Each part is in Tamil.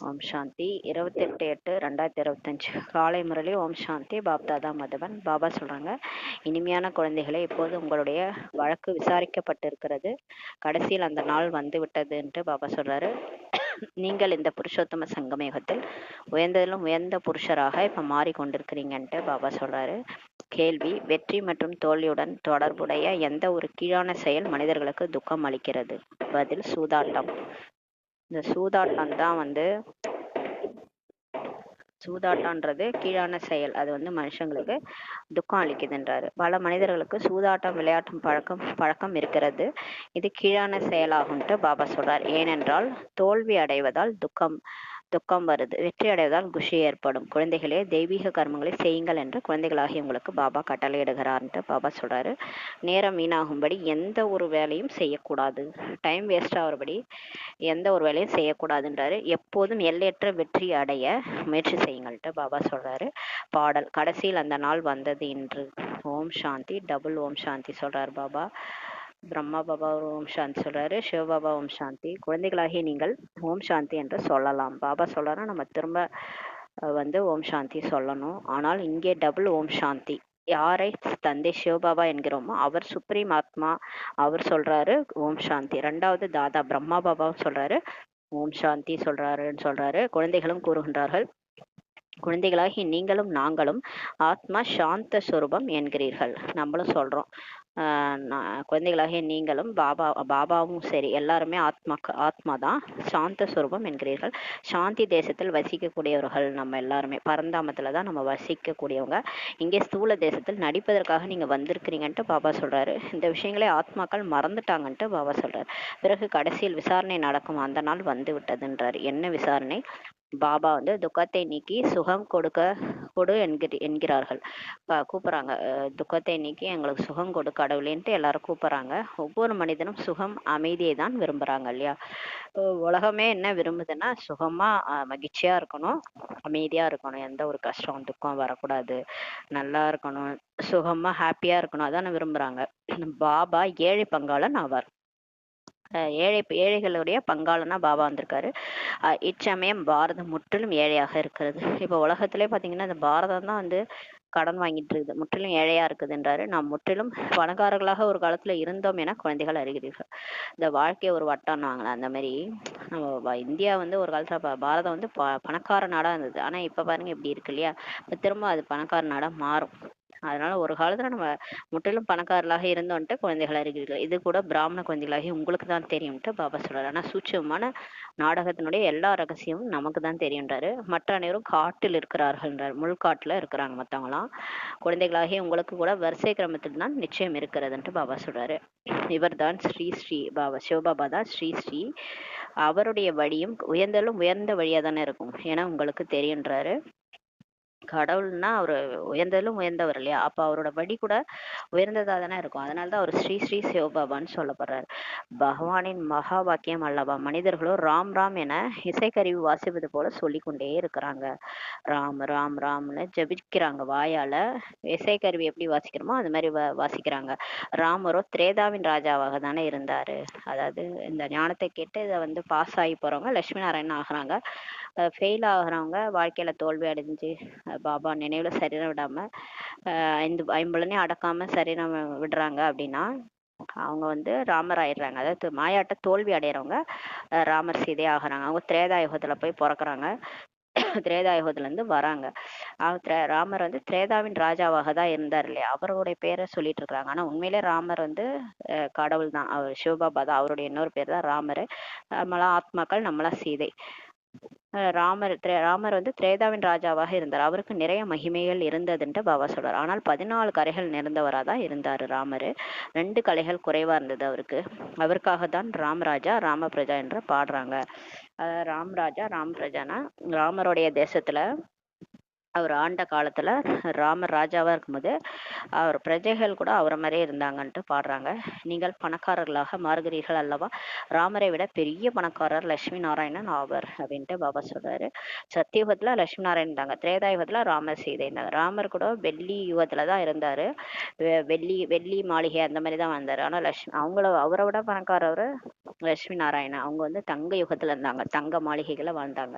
ஓம் சாந்தி 28/8/2025 காலை முரளி. ஓம் சாந்தி. பாப்தாதா மதுபன். பாபா சொல்றாங்க, இனிமையான குழந்தைகளே, இப்போது உங்களுடைய வழக்கு விசாரிக்கப்பட்டிருக்கிறது. கடைசியில் அந்த நாள் வந்து விட்டதுன்ட்டு பாபா சொல்றாரு. நீங்கள் இந்த புருஷோத்தம சங்கமேகத்தில் உயர்ந்ததிலும் உயர்ந்த புருஷராக இப்ப மாறிக்கொண்டிருக்கிறீங்கன்ட்டு பாபா சொல்றாரு. கேள்வி: வெற்றி மற்றும் தோல்வியுடன் தொடர்புடைய எந்த ஒரு கீழான செயல் மனிதர்களுக்கு துக்கம் அளிக்கிறது? பதில்: சூதாட்டம். இந்த சூதாட்டம் தான் சூதாட்டம்ன்றது கீழான செயல். அது மனுஷங்களுக்கு துக்கம் அளிக்குதுன்றாரு. பல மனிதர்களுக்கு சூதாட்டம் விளையாட்டும் பழக்கம் இருக்கிறது. இது கீழான செயலாகும்ட்டு பாபா சொல்றார். ஏனென்றால் தோல்வி அடைவதால் துக்கம் வருது, வெற்றி அடைவதால் குஷி ஏற்படும். குழந்தைகளே, தெய்வீக கர்மங்களை செய்யுங்கள் என்று குழந்தைகளாகி உங்களுக்கு பாபா கட்டளையிடுகிறார்ன்ட்டு பாபா சொல்றாரு. நேரம் வீணாகும்படி எந்த ஒரு வேலையும் செய்யக்கூடாது. டைம் வேஸ்ட் ஆகுறபடி எந்த ஒரு வேலையும் செய்யக்கூடாதுன்றாரு. எப்போதும் எல்லையற்ற வெற்றி அடைய முயற்சி செய்யுங்கள்ட்டு பாபா சொல்றாரு. பாடல்: கடைசியில் அந்த நாள் வந்தது இன்று. ஓம் சாந்தி. டபுள் ஓம் சாந்தி சொல்றாரு பாபா. பிரம்மா பாபா ஒரு ஓம் சாந்தி சொல்றாரு. சிவபாபா ஓம் சாந்தி. குழந்தைகளாகிய நீங்கள் ஓம் சாந்தி என்று சொல்லலாம். பாபா சொல்றாரு, நம்ம திரும்ப ஓம் சாந்தி சொல்லணும். ஆனால் இங்கே டபுள் ஓம் சாந்தி. யாரை தந்தை சிவபாபா என்கிறோமோ அவர் சுப்ரீம் ஆத்மா. அவர் சொல்றாரு ஓம் சாந்தி. ரெண்டாவது தாதா பிரம்மா பாபாவும் சொல்றாரு ஓம் சாந்தி சொல்றாரு. குழந்தைகளும் கூறுகின்றார்கள், குழந்தைகளாகி நீங்களும் நாங்களும் ஆத்மா சாந்த ஸ்வரூபம் என்கிறீர்கள். நம்மளும் சொல்றோம், குழந்தைகளாகிய நீங்களும் பாபாவும் சரி, எல்லாருமே ஆத்மா தான், சாந்த ஸ்வரூபம் என்கிறீர்கள். சாந்தி தேசத்தில் வசிக்கக்கூடியவர்கள் நம்ம எல்லாருமே. பரந்தாமத்துல தான் நம்ம வசிக்கக்கூடியவங்க. இங்கே ஸ்தூல தேசத்தில் நடிப்பதற்காக நீங்க வந்திருக்கிறீங்கன்ட்டு பாபா சொல்றாரு. இந்த விஷயங்களை ஆத்மாக்கள் மறந்துட்டாங்கன்ட்டு பாபா சொல்றாரு. பிறகு கடைசியில் விசாரணை நடக்கும், அந்த நாள் வந்து விட்டதுன்றாரு. என்ன விசாரணை? பாபா துக்கத்தை நீக்கி சுகம் கொடு என்கிறார்கள். கூப்பிடுறாங்க, துக்கத்தை நீக்கி எங்களுக்கு சுகம் கொடு கடவுளேன்ட்டு எல்லாரும் கூப்பிடுறாங்க. ஒவ்வொரு மனிதனும் சுகம் அமைதியை தான் விரும்புறாங்க இல்லையா? உலகமே என்ன விரும்புதுன்னா சுகமா மகிழ்ச்சியா இருக்கணும், அமைதியா இருக்கணும், எந்த ஒரு கஷ்டம் துக்கம் வரக்கூடாது, நல்லா இருக்கணும், சுகமா ஹாப்பியா இருக்கணும், அதான விரும்புறாங்க. பாபா ஏழை பங்காளன் ஆவார். ஏழைகளுடைய பங்காளனா பாபா வந்திருக்காரு. இச்சமயம் பாரதம் முற்றிலும் ஏழையாக இருக்கிறது. இப்போ உலகத்திலே பாத்தீங்கன்னா இந்த பாரதம் தான் கடன் வாங்கிட்டு இருக்குது, முற்றிலும் ஏழையா இருக்குதுன்றாரு. நாம் முற்றிலும் பணக்காரர்களாக ஒரு காலத்துல இருந்தோம் என குழந்தைகள் அறிகிறீர்கள். இந்த வாழ்க்கை ஒரு வட்டம்னாங்களா, அந்த மாதிரி நம்ம இந்தியா ஒரு காலத்துல பாரதம் பணக்கார நாடா இருந்தது. ஆனா இப்ப பாருங்க எப்படி இருக்கு இல்லையா? இப்ப திரும்ப அது பணக்கார நாடா மாறும். அதனால ஒரு காலத்துல நம்ம முற்றிலும் பணக்காரர்களாக இருந்தோன்ட்டு குழந்தைகள் அறிகிறீர்கள். இது கூட பிராமண குழந்தைகளாகி உங்களுக்கு தான் தெரியும்ட்டு பாபா சொல்றாரு. ஆனா சூட்சமான நாடகத்தினுடைய எல்லா ரகசியமும் நமக்கு தான் தெரியுன்றாரு. மற்ற அனைவரும் காட்டில் இருக்கிறார்கள்ன்றார், முள்காட்டுல இருக்கிறாங்க மத்தவங்களாம். குழந்தைகளாகி உங்களுக்கு கூட வரிசை கிரமத்தில் தான் நிச்சயம் இருக்கிறதுன்ட்டு பாபா சொல்றாரு. இவர் தான் ஸ்ரீ பாபா. சிவபாபா தான் ஸ்ரீ. அவருடைய வழியும் உயர்ந்தாலும் உயர்ந்த வழியா தானே இருக்கும், ஏன்னா உங்களுக்கு தெரியுன்றாரு. கடவுள்னா அவர் உயர்ந்ததிலும் உயர்ந்தவர் இல்லையா? அப்ப அவரோட வழி கூட உயர்ந்ததா தானே இருக்கும். அதனாலதான் அவர் ஸ்ரீ சிவபாபான்னு சொல்லப்படுறாரு. பகவானின் மகா வாக்கியம் அல்லவா? மனிதர்களோ ராம் ராம் என இசைக்கருவி வாசிப்பது போல சொல்லிக்கொண்டே இருக்கிறாங்க. ராம் ராம் ராம்னு ஜபிக்கிறாங்க வாயால. இசைக்கருவி எப்படி வாசிக்கிறோமோ அது மாதிரி வாசிக்கிறாங்க. ராமரோ திரேதாவின் ராஜாவாக தானே இருந்தாரு. அதாவது இந்த ஞானத்தை கேட்டு இதை பாஸ் ஆகி போறவங்க லட்சுமி நாராயணன் ஆகுறாங்க. ஃபெயில் ஆகுறவங்க, வாழ்க்கையில தோல்வி அடைஞ்சு பாபா நினைவுல சரீரம் விடாம இந்த ஐம்புலனையும் அடக்காம சரீரம் விடுறாங்க அப்படின்னா அவங்க ராமர் ஆயிடுறாங்க. அதாவது மாயாட்ட தோல்வி அடைகிறவங்க ராமர் சீதை ஆகுறாங்க. அவங்க திரேதாயுகத்துல போய் பிறக்குறாங்க, திரேதாயுகத்துல இருந்து வராங்க. ராமர் திரேதாவின் ராஜாவாக தான் இருந்தார் இல்லையா? அவருடைய பேரை சொல்லிட்டு இருக்காங்க. ஆனா உண்மையிலே ராமர் கடவுள் தான், அவர் சிவபாபா தான். அவருடைய இன்னொரு பேர் தான் ராமர். நம்மளா ஆத்மாக்கள், நம்மளா சீதை. ராமர் திரேதாவின் ராஜாவாக இருந்தார். அவருக்கு நிறைய மகிமைகள் இருந்ததுன்ட்டு பாபா சொல்றார். ஆனால் 14 கலைகள் நிறைந்தவரா தான் இருந்தாரு ராமர். 2 கலைகள் குறைவா இருந்தது அவருக்கு. அவருக்காக தான் ராமராஜா ராம பிரஜா என்று பாடுறாங்க. ராமராஜா ராம பிரஜானா ராமருடைய தேசத்துல அவர் ஆண்ட காலத்துல ராமர் ராஜாவா இருக்கும்போது அவர் பிரஜைகள் கூட அவரை மாதிரியே இருந்தாங்கன்ட்டு பாடுறாங்க. நீங்கள் பணக்காரர்களாக மாறுகிறீர்கள் அல்லவா, ராமரை விட பெரிய பணக்காரர் லட்சுமி நாராயணன் ஆவர் அப்படின்ட்டு பாபா சொல்றாரு. சத்தியுகத்துல லட்சுமி நாராயணன் இருந்தாங்க, திரேதாயுகத்துல ராமர் சீதை இருந்தாங்க. ராமர் கூட வெள்ளி யுகத்துல தான் இருந்தாரு, வெள்ளி வெள்ளி மாளிகை அந்த மாதிரி தான் வந்தாரு. ஆனா அவரை விட பணக்காரவர் லட்சுமி நாராயணன். அவங்க வந்து தங்க யுகத்துல இருந்தாங்க, தங்க மாளிகைகளை வாழ்ந்தாங்க.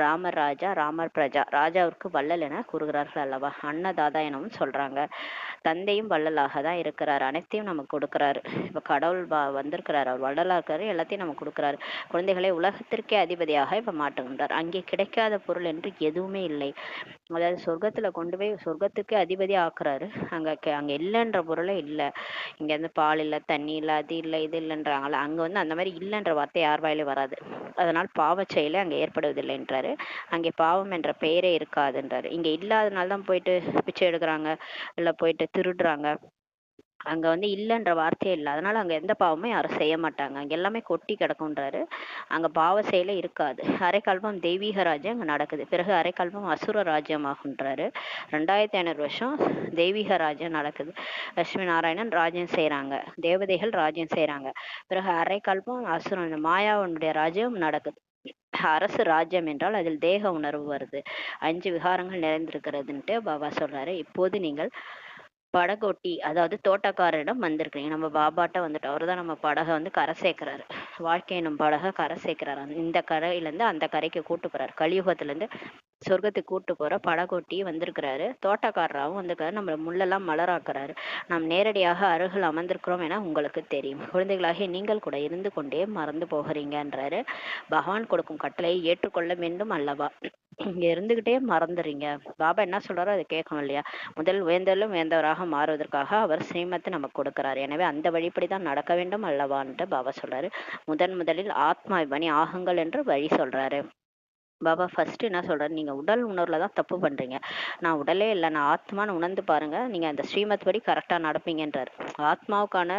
ராமர் ராஜா, ராமர் பிரஜா. ராஜாவிற்கு வள்ளல் என கூறுகிறார்கள் அல்லவா, அன்னதாதா எனவும் சொல்றாங்க. தந்தையும் வள்ளலாக தான் இருக்கிறார், அனைத்தையும் நமக்கு கொடுக்குறாரு. இப்ப கடவுள் வந்திருக்கிறார், அவர் வள்ளலா இருக்காரு, எல்லாத்தையும் நமக்கு கொடுக்குறாரு. குழந்தைகளை உலகத்திற்கே அதிபதியாக இப்ப மாற்றுகின்றார். அங்கே கிடைக்காத பொருள் என்று எதுவுமே இல்லை. அதாவது சொர்க்கத்துல கொண்டு போய் சொர்க்கத்துக்கு அதிபதி ஆக்குறாரு. அங்க இல்லைன்ற பொருளே இல்லை. இங்க இருந்து பால் இல்லை, தண்ணி இல்லை, அது இல்லை, இது இல்லைன்றாங்களா, அங்க வந்து அந்த மாதிரி இல்லைன்ற வார்த்தை யார் வாயிலும் வராது. அதனால் பாவ செயலே அங்க ஏற்படுவதில்லைன்றாரு. அங்கே பாவம் என்ற பெயரே இருக்காதுன்றாரு. இங்க இல்லாதனால தான் போயிட்டு பிச்சை எடுக்கிறாங்க, இல்ல போயிட்டு திருடுறாங்க. அங்க வந்து இல்லைன்ற வார்த்தையே இல்லை, அதனால அங்க எந்த பாவமும் யாரும் செய்ய மாட்டாங்க, அங்க எல்லாமே கொட்டி கிடக்கும்ன்றாரு. அங்க பாவ செயலே இருக்காது. அரைக்கல்பம் தெய்வீக ராஜ்யம் அங்க நடக்குது, பிறகு அரைக்கல்பம் அசுர ராஜ்யம் ஆகுன்றாரு. 2500 வருஷம் தெய்வீக ராஜ்யம் நடக்குது, லட்சுமி நாராயணன் ராஜ்யம் செய்யறாங்க, தேவதைகள் ராஜ்யம் செய்யறாங்க. பிறகு அரைக்கல்பம் அசுரன் மாயாவனுடைய ராஜ்யம் நடக்குது. அரசு ராஜ்யம் என்றால் அதில் தேக உணர்வு வருது, 5 விகாரங்கள் நிறைந்திருக்கிறதுன்ட்டு பாபா சொல்றாரு. இப்போது நீங்கள் படகோட்டி, அதாவது தோட்டக்காரரிடம் வந்திருக்கிறீங்க. நம்ம பாபாட்ட வந்துட்டு அவர் தான் நம்ம படகை வந்து கரை சேர்க்கிறாரு, வாழ்க்கை எனும் படகை கரை சேர்க்கிறாரு. இந்த கரையிலேருந்து அந்த கரைக்கு கூட்டு போறாரு, கலியுகத்திலேருந்து சொர்க்கத்துக்கு கூட்டு போற படகோட்டி வந்திருக்கிறாரு. தோட்டக்காரராகவும் வந்திருக்காரு, நம்ம முள்ளெல்லாம் மலராக்குறாரு. நாம் நேரடியாக அருகில் அமர்ந்திருக்கிறோம் என உங்களுக்கு தெரியும். குழந்தைகளாகிய நீங்கள் கூட இருந்து கொண்டே மறந்து போகிறீங்கன்றாரு. பகவான் கொடுக்கும் கட்டளையை ஏற்றுக்கொள்ள வேண்டும் அல்லவா, இங்க இருந்துகிட்டே மறந்துறீங்க. பாபா என்ன சொல்றாரோ அதை கேட்கணும் இல்லையா. முதல் உயர்ந்தலும் உயர்ந்தவராக மாறுவதற்காக அவர் ஸ்ரீமத்தை நமக்கு கொடுக்கிறார். எனவே அந்த வழிப்படிதான் நடக்க வேண்டும் அல்லவான்ட்டு பாபா சொல்றாரு. முதலில் ஆத்மாபிமானி ஆகுங்கள் என்று வழி சொல்றாரு. பாபா ஃபர்ஸ்ட் என்ன சொல்றாரு, நீங்க உடல் உணர்வுல தான் தப்பு பண்றீங்க, நான் உடலே இல்லை, நான் ஆத்மான்னு உணர்ந்து பாருங்க, நீங்க அந்த ஸ்ரீமத் படி கரெக்டா நடப்பீங்கன்றார். ஆத்மாவுக்கான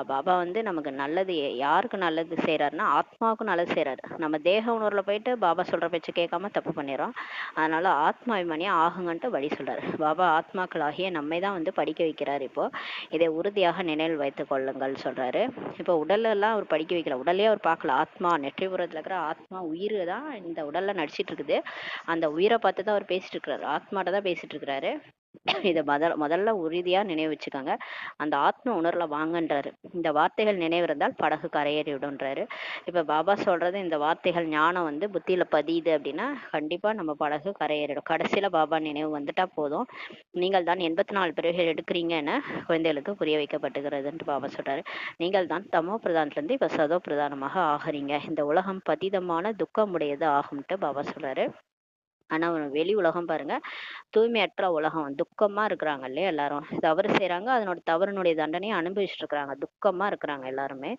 பாபா வந்து நமக்கு நல்லது, யாருக்கு நல்லது செய்யறாருன்னா ஆத்மாவுக்கு நல்லது செய்யறாரு. நம்ம தேக உணர்வுல போயிட்டு பாபா சொல்ற பேச்சு கேட்காம தப்பு பண்ணிடுறோம். அதனால ஆத்மாபிமானியா ஆகுங்கன்ட்டு வழி சொல்றாரு. பாபா ஆத்மாக்கள் ஆகிய நம்மை தான் வந்து படிக்க வைக்கிறாரு. இப்போ இதை உறுதியாக நினைவில் வைத்துக் கொள்ளுங்கள் சொல்றாரு. இப்போ உடலெல்லாம் அவர் படிக்க வைக்கல, உடலே அவர் பார்க்கல. ஆத்மா நெற்றிபுரத்துல இருக்கிற ஆத்மா உயிர் தான் இந்த உடல்ல நடிச்சிட்டு இருக்குது. அந்த உயிரை பார்த்து தான் அவர் பேசிட்டு இருக்கிறாரு, ஆத்மாட்ட தான் பேசிட்டு இருக்கிறாரு. இதை முதல்ல உறுதியா நினைவு வச்சுக்கோங்க. அந்த ஆத்ம உணர்வுல வாங்கன்றாரு. இந்த வார்த்தைகள் நினைவு இருந்தால் படகு கரையேறி விடுன்றாரு. இப்ப பாபா சொல்றது இந்த வார்த்தைகள் ஞானம் வந்து புத்தியில பதியுது அப்படின்னா கண்டிப்பா நம்ம படகு கரையேறிடும். கடைசியில பாபா நினைவு வந்துட்டா போதும். நீங்கள் தான் 84 பிறவிகள் எடுக்கிறீங்கன்னு குழந்தைகளுக்கு புரிய வைக்கப்பட்டுகிறதுன்ட்டு பாபா சொல்றாரு. நீங்கள் தான் தமோ பிரதானத்துல இருந்து இப்ப சதோ பிரதானமாக ஆகுறீங்க. இந்த உலகம் பதிதமான துக்கமுடையது ஆகும்ட்டு பாபா சொல்றாரு. ஆனா வெளி உலகம் பாருங்க, தூய்மையற்ற உலகம், துக்கமா இருக்கிறாங்க இல்லையா எல்லாரும். தவறு செய்யறாங்க, அதனோட தவறினுடைய தண்டனையை அனுபவிச்சுட்டு இருக்கிறாங்க, துக்கமா இருக்கிறாங்க எல்லாருமே.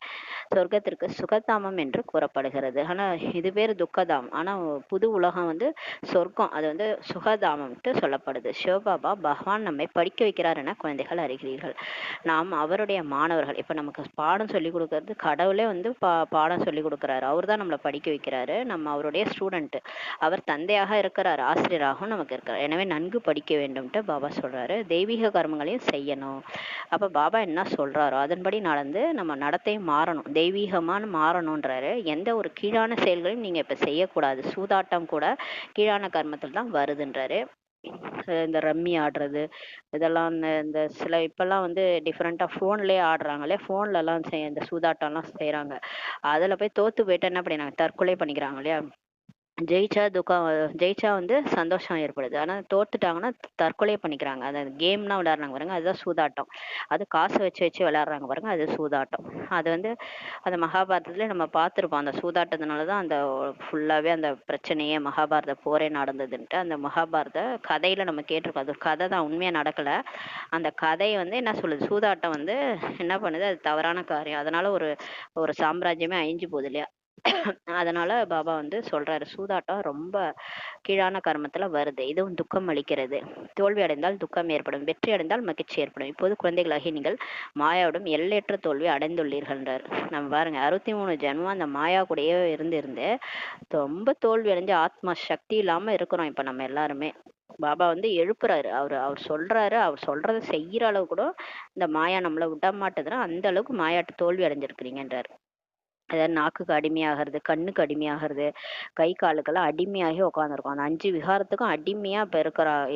சொர்க்கத்திற்கு சுகதாமம் என்று கூறப்படுகிறது. ஆனா இது பேர் துக்கதாம். ஆனா புது உலகம் வந்து சொர்க்கம், அது வந்து சுகதாமம்ட்டு சொல்லப்படுது. சிவபாபா பகவான் நம்மை படிக்க வைக்கிறார் என குழந்தைகள் அறிகிறீர்கள். நாம் அவருடைய மாணவர்கள். இப்ப நமக்கு பாடம் சொல்லி கொடுக்கறது கடவுளே வந்து பாடம் சொல்லி கொடுக்குறாரு, அவர் தான் நம்மளை படிக்க வைக்கிறாரு. நம்ம அவருடைய ஸ்டூடெண்ட். அவர் தந்தையாக இருக்கிறார், ஆசிரியராகவும் நமக்கு இருக்கிறார். எனவே நன்கு படிக்க வேண்டும்ட்டு பாபா சொல்றாரு. தெய்வீக கர்மங்களையும் செய்யணும். அப்ப பாபா என்ன சொல்றாரோ அதன்படி நடந்து நம்ம நடத்தை மாறணும், தெய்வீகமான மாறணும்ன்றாரு. எந்த ஒரு கீழான செயல்களையும் நீங்க இப்ப செய்யக்கூடாது. சூதாட்டம் கூட கீழான கர்மத்தில் தான் வருதுன்றாரு. இந்த ரம்மி ஆடுறது இதெல்லாம் இந்த சில இப்பெல்லாம் வந்து டிஃப்ரெண்டா போன்லயே ஆடுறாங்களே, போன்ல எல்லாம் இந்த சூதாட்டம் எல்லாம் செய்யறாங்க. அதுல போய் தோத்து போயிட்டு என்ன பண்ணிடுறாங்க, தற்கொலை பண்ணிக்கிறாங்க இல்லையா. ஜெயிச்சா வந்து சந்தோஷம் ஏற்படுது, ஆனா தோத்துட்டாங்கன்னா தற்கொலை பண்ணிக்கிறாங்க. அந்த கேம்லாம் விளையாடுறாங்க பாருங்க, அதுதான் சூதாட்டம். அது காசு வச்சு வச்சு விளையாடுறாங்க பாருங்க, அது சூதாட்டம். அது வந்து அந்த மகாபாரதத்துல நம்ம பார்த்துருப்போம். அந்த சூதாட்டத்தினாலதான் அந்த ஃபுல்லாவே அந்த பிரச்சனையே மகாபாரத போரே நடந்ததுன்ட்டு அந்த மகாபாரத கதையில நம்ம கேட்டிருக்கோம். அது கதை தான், உண்மையா நடக்கல. அந்த கதையை வந்து என்ன சொல்லுது, சூதாட்டம் வந்து என்ன பண்ணுது, அது தவறான காரியம். அதனால ஒரு ஒரு சாம்ராஜ்யமே அழிஞ்சு போகுது இல்லையா. அதனால பாபா வந்து சொல்றாரு, சூதாட்டம் ரொம்ப கீழான கர்மத்துல வருது, இதுவும் துக்கம் அளிக்கிறது. தோல்வி அடைந்தால் துக்கம் ஏற்படும், வெற்றி அடைந்தால் மகிழ்ச்சி ஏற்படும். இப்போது குழந்தைகளாகி நீங்கள் மாயாவிடம் எல்லையற்ற தோல்வி அடைந்துள்ளீர்கள்ன்றார். நம்ம பாருங்க 63 ஜென்மம் அந்த மாயா கூடயே இருந்து ரொம்ப தோல்வி அடைஞ்சு ஆத்மா சக்தி இல்லாம இருக்கிறோம் இப்ப நம்ம எல்லாருமே. பாபா வந்து எழுப்புறாரு. அவர் அவர் சொல்றாரு, அவர் சொல்றத செய்யற அளவு கூட இந்த மாயா நம்மள விட மாட்டுதுன்னா அந்த அளவுக்கு மாயாட்ட தோல்வி அடைஞ்சிருக்கிறீங்கன்றாரு. அதாவது நாக்குக்கு அடிமையாகிறது, கண்ணுக்கு அடிமையாகிறது, கை காலுக்கெல்லாம் அடிமையாகி உட்காந்துருக்கோம். அந்த 5 விகாரத்துக்கும் அடிமையா இப்ப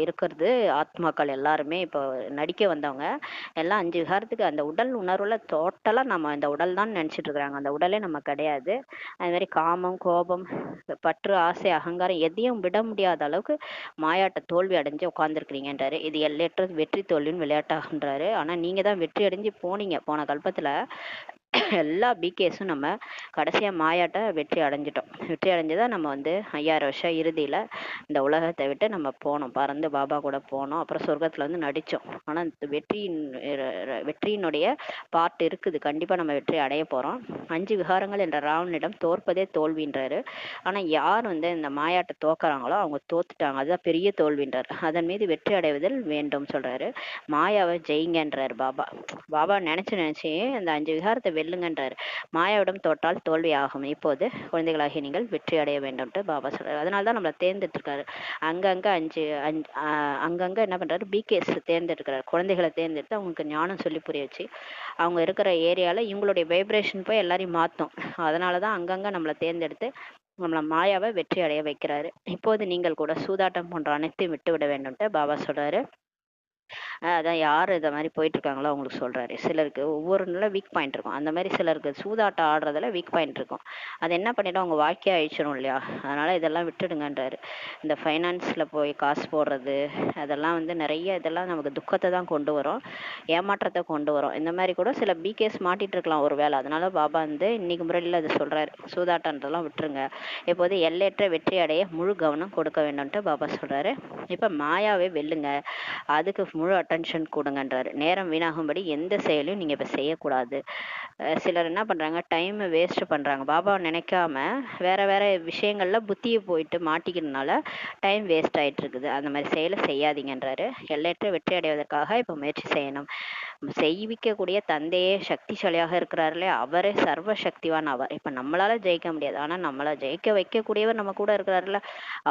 இருக்கிறது ஆத்மாக்கள் எல்லாருமே. இப்போ நடிக்க வந்தவங்க எல்லாம் 5 விகாரத்துக்கு அந்த உடல் உணர்வுல டோட்டலா நம்ம இந்த உடல் தான் நினைச்சிட்டு இருக்கிறாங்க. அந்த உடலே நம்ம கிடையாது. அது மாதிரி காமம், கோபம், பற்று, ஆசை, அகங்காரம் எதையும் விட முடியாத அளவுக்கு மாயாட்ட தோல்வி அடைஞ்சு உட்காந்துருக்கிறீங்கன்றாரு. இது எல்லையற்ற வெற்றி தோல்வின்னு விளையாட்டாகன்றாரு. ஆனா நீங்க தான் வெற்றி அடைஞ்சு போனீங்க போன கல்பத்துல. எல்லா பிகேஸும் நம்ம கடைசியா மாயாட்ட வெற்றி அடைஞ்சிட்டோம். வெற்றி அடைஞ்சுதான் நம்ம வந்து 5000 வருஷம் இறுதியில இந்த உலகத்தை விட்டு நம்ம போனோம், பறந்து பாபா கூட போனோம். அப்புறம் சொர்க்கத்துல வந்து நடிச்சோம். ஆனா இந்த வெற்றியினுடைய பார்ட் இருக்குது. கண்டிப்பா நம்ம வெற்றி அடைய போறோம். 5 விகாரங்கள் என்ற ராவனிடம் தோற்பதே தோல்வின்றாரு. ஆனா யார் வந்து இந்த மாயாட்ட தோக்குறாங்களோ அவங்க தோத்துட்டாங்க, அதுதான் பெரிய தோல்வின்றாரு. அதன் மீது வெற்றி அடைவதில் வேண்டும் சொல்றாரு. மாயாவை ஜெயிங்கன்றாரு பாபா. பாபா நினைச்சு அந்த 5 விகாரத்தை வெல்லுங்கன்றாரு. மாயாவிடம் தோற்றால் தோல்வி ஆகும். இப்போது குழந்தைகளாகிய நீங்கள் வெற்றி அடைய வேண்டும்ட்டு பாபா சொல்றாரு. அதனாலதான் நம்மளை தேர்ந்தெடுத்திருக்காரு. அங்கங்க அங்கங்க என்ன பண்றாரு, பிகேஸ் தேர்ந்தெடுக்கிறாரு. குழந்தைகளை தேர்ந்தெடுத்து அவங்களுக்கு ஞானம் சொல்லி புரிய வச்சு அவங்க இருக்கிற ஏரியால இவங்களுடைய வைப்ரேஷன் போய் எல்லாரையும் மாத்தும். அதனாலதான் அங்கங்க நம்மளை தேர்ந்தெடுத்து நம்மள மாயாவை வெற்றி அடைய வைக்கிறாரு. இப்போது நீங்கள் கூட சூதாட்டம் போன்ற அனைத்தையும் விட்டு விட வேண்டும்ட்டு பாபா சொல்றாரு. அதான் யார் இதை மாதிரி போயிட்டு இருக்காங்களோ அவங்களுக்கு சொல்றாரு. சிலருக்கு ஒவ்வொரு நல்ல வீக் பாயிண்ட் இருக்கும். அந்த மாதிரி சிலருக்கு சூதாட்டம் ஆடுறதுல வீக் பாயிண்ட் இருக்கும். அது என்ன பண்ணிடும், அவங்க வாழ்க்கையை அழிச்சிடும் இல்லையா. அதனால இதெல்லாம் விட்டுடுங்கன்றாரு. இந்த ஃபைனான்ஸ்ல போய் காசு போடுறது அதெல்லாம் வந்து நிறைய இதெல்லாம் நமக்கு துக்கத்தை தான் கொண்டு வரும், ஏமாற்றத்தை கொண்டு வரும். இந்த மாதிரி கூட சில பிகேஸ் மாட்டிட்டு இருக்கலாம் ஒரு வேளை. அதனால பாபா வந்து இன்னைக்கு முறையில் அது சொல்றாரு, சூதாட்டன்றதெல்லாம் விட்டுருங்க, இப்போது எல்லையற்ற வெற்றி அடைய முழு கவனம் கொடுக்க வேண்டும்ட்டு பாபா சொல்றாரு. இப்ப மாயாவை வெல்லுங்க, அதுக்கு முழு அட்டென்ஷன் கொடுங்கன்றாரு. நேரம் வீணாகும்படி எந்த செயலையும் நீங்க இப்ப செய்யக்கூடாது. சிலர் என்ன பண்றாங்க, டைம் வேஸ்ட் பண்றாங்க. பாபாவை நினைக்காம வேற வேற விஷயங்கள்ல புத்தியை போயிட்டு மாட்டிக்கிறதுனால டைம் வேஸ்ட் ஆயிட்டு இருக்குது. அந்த மாதிரி செயலை செய்யாதீங்கன்றாரு. எல்லையற்ற வெற்றி அடைவதற்காக இப்ப முயற்சி செய்யணும். செய்விக்கக்கூடிய தந்தையே சக்திசாலியாக இருக்கிறார்களே, அவரே சர்வ சக்திவான் ஆவார். இப்ப நம்மளால ஜெயிக்க முடியாது, ஆனா நம்மள ஜெயிக்க வைக்கக்கூடியவர் நம்ம கூட இருக்கிறாருல.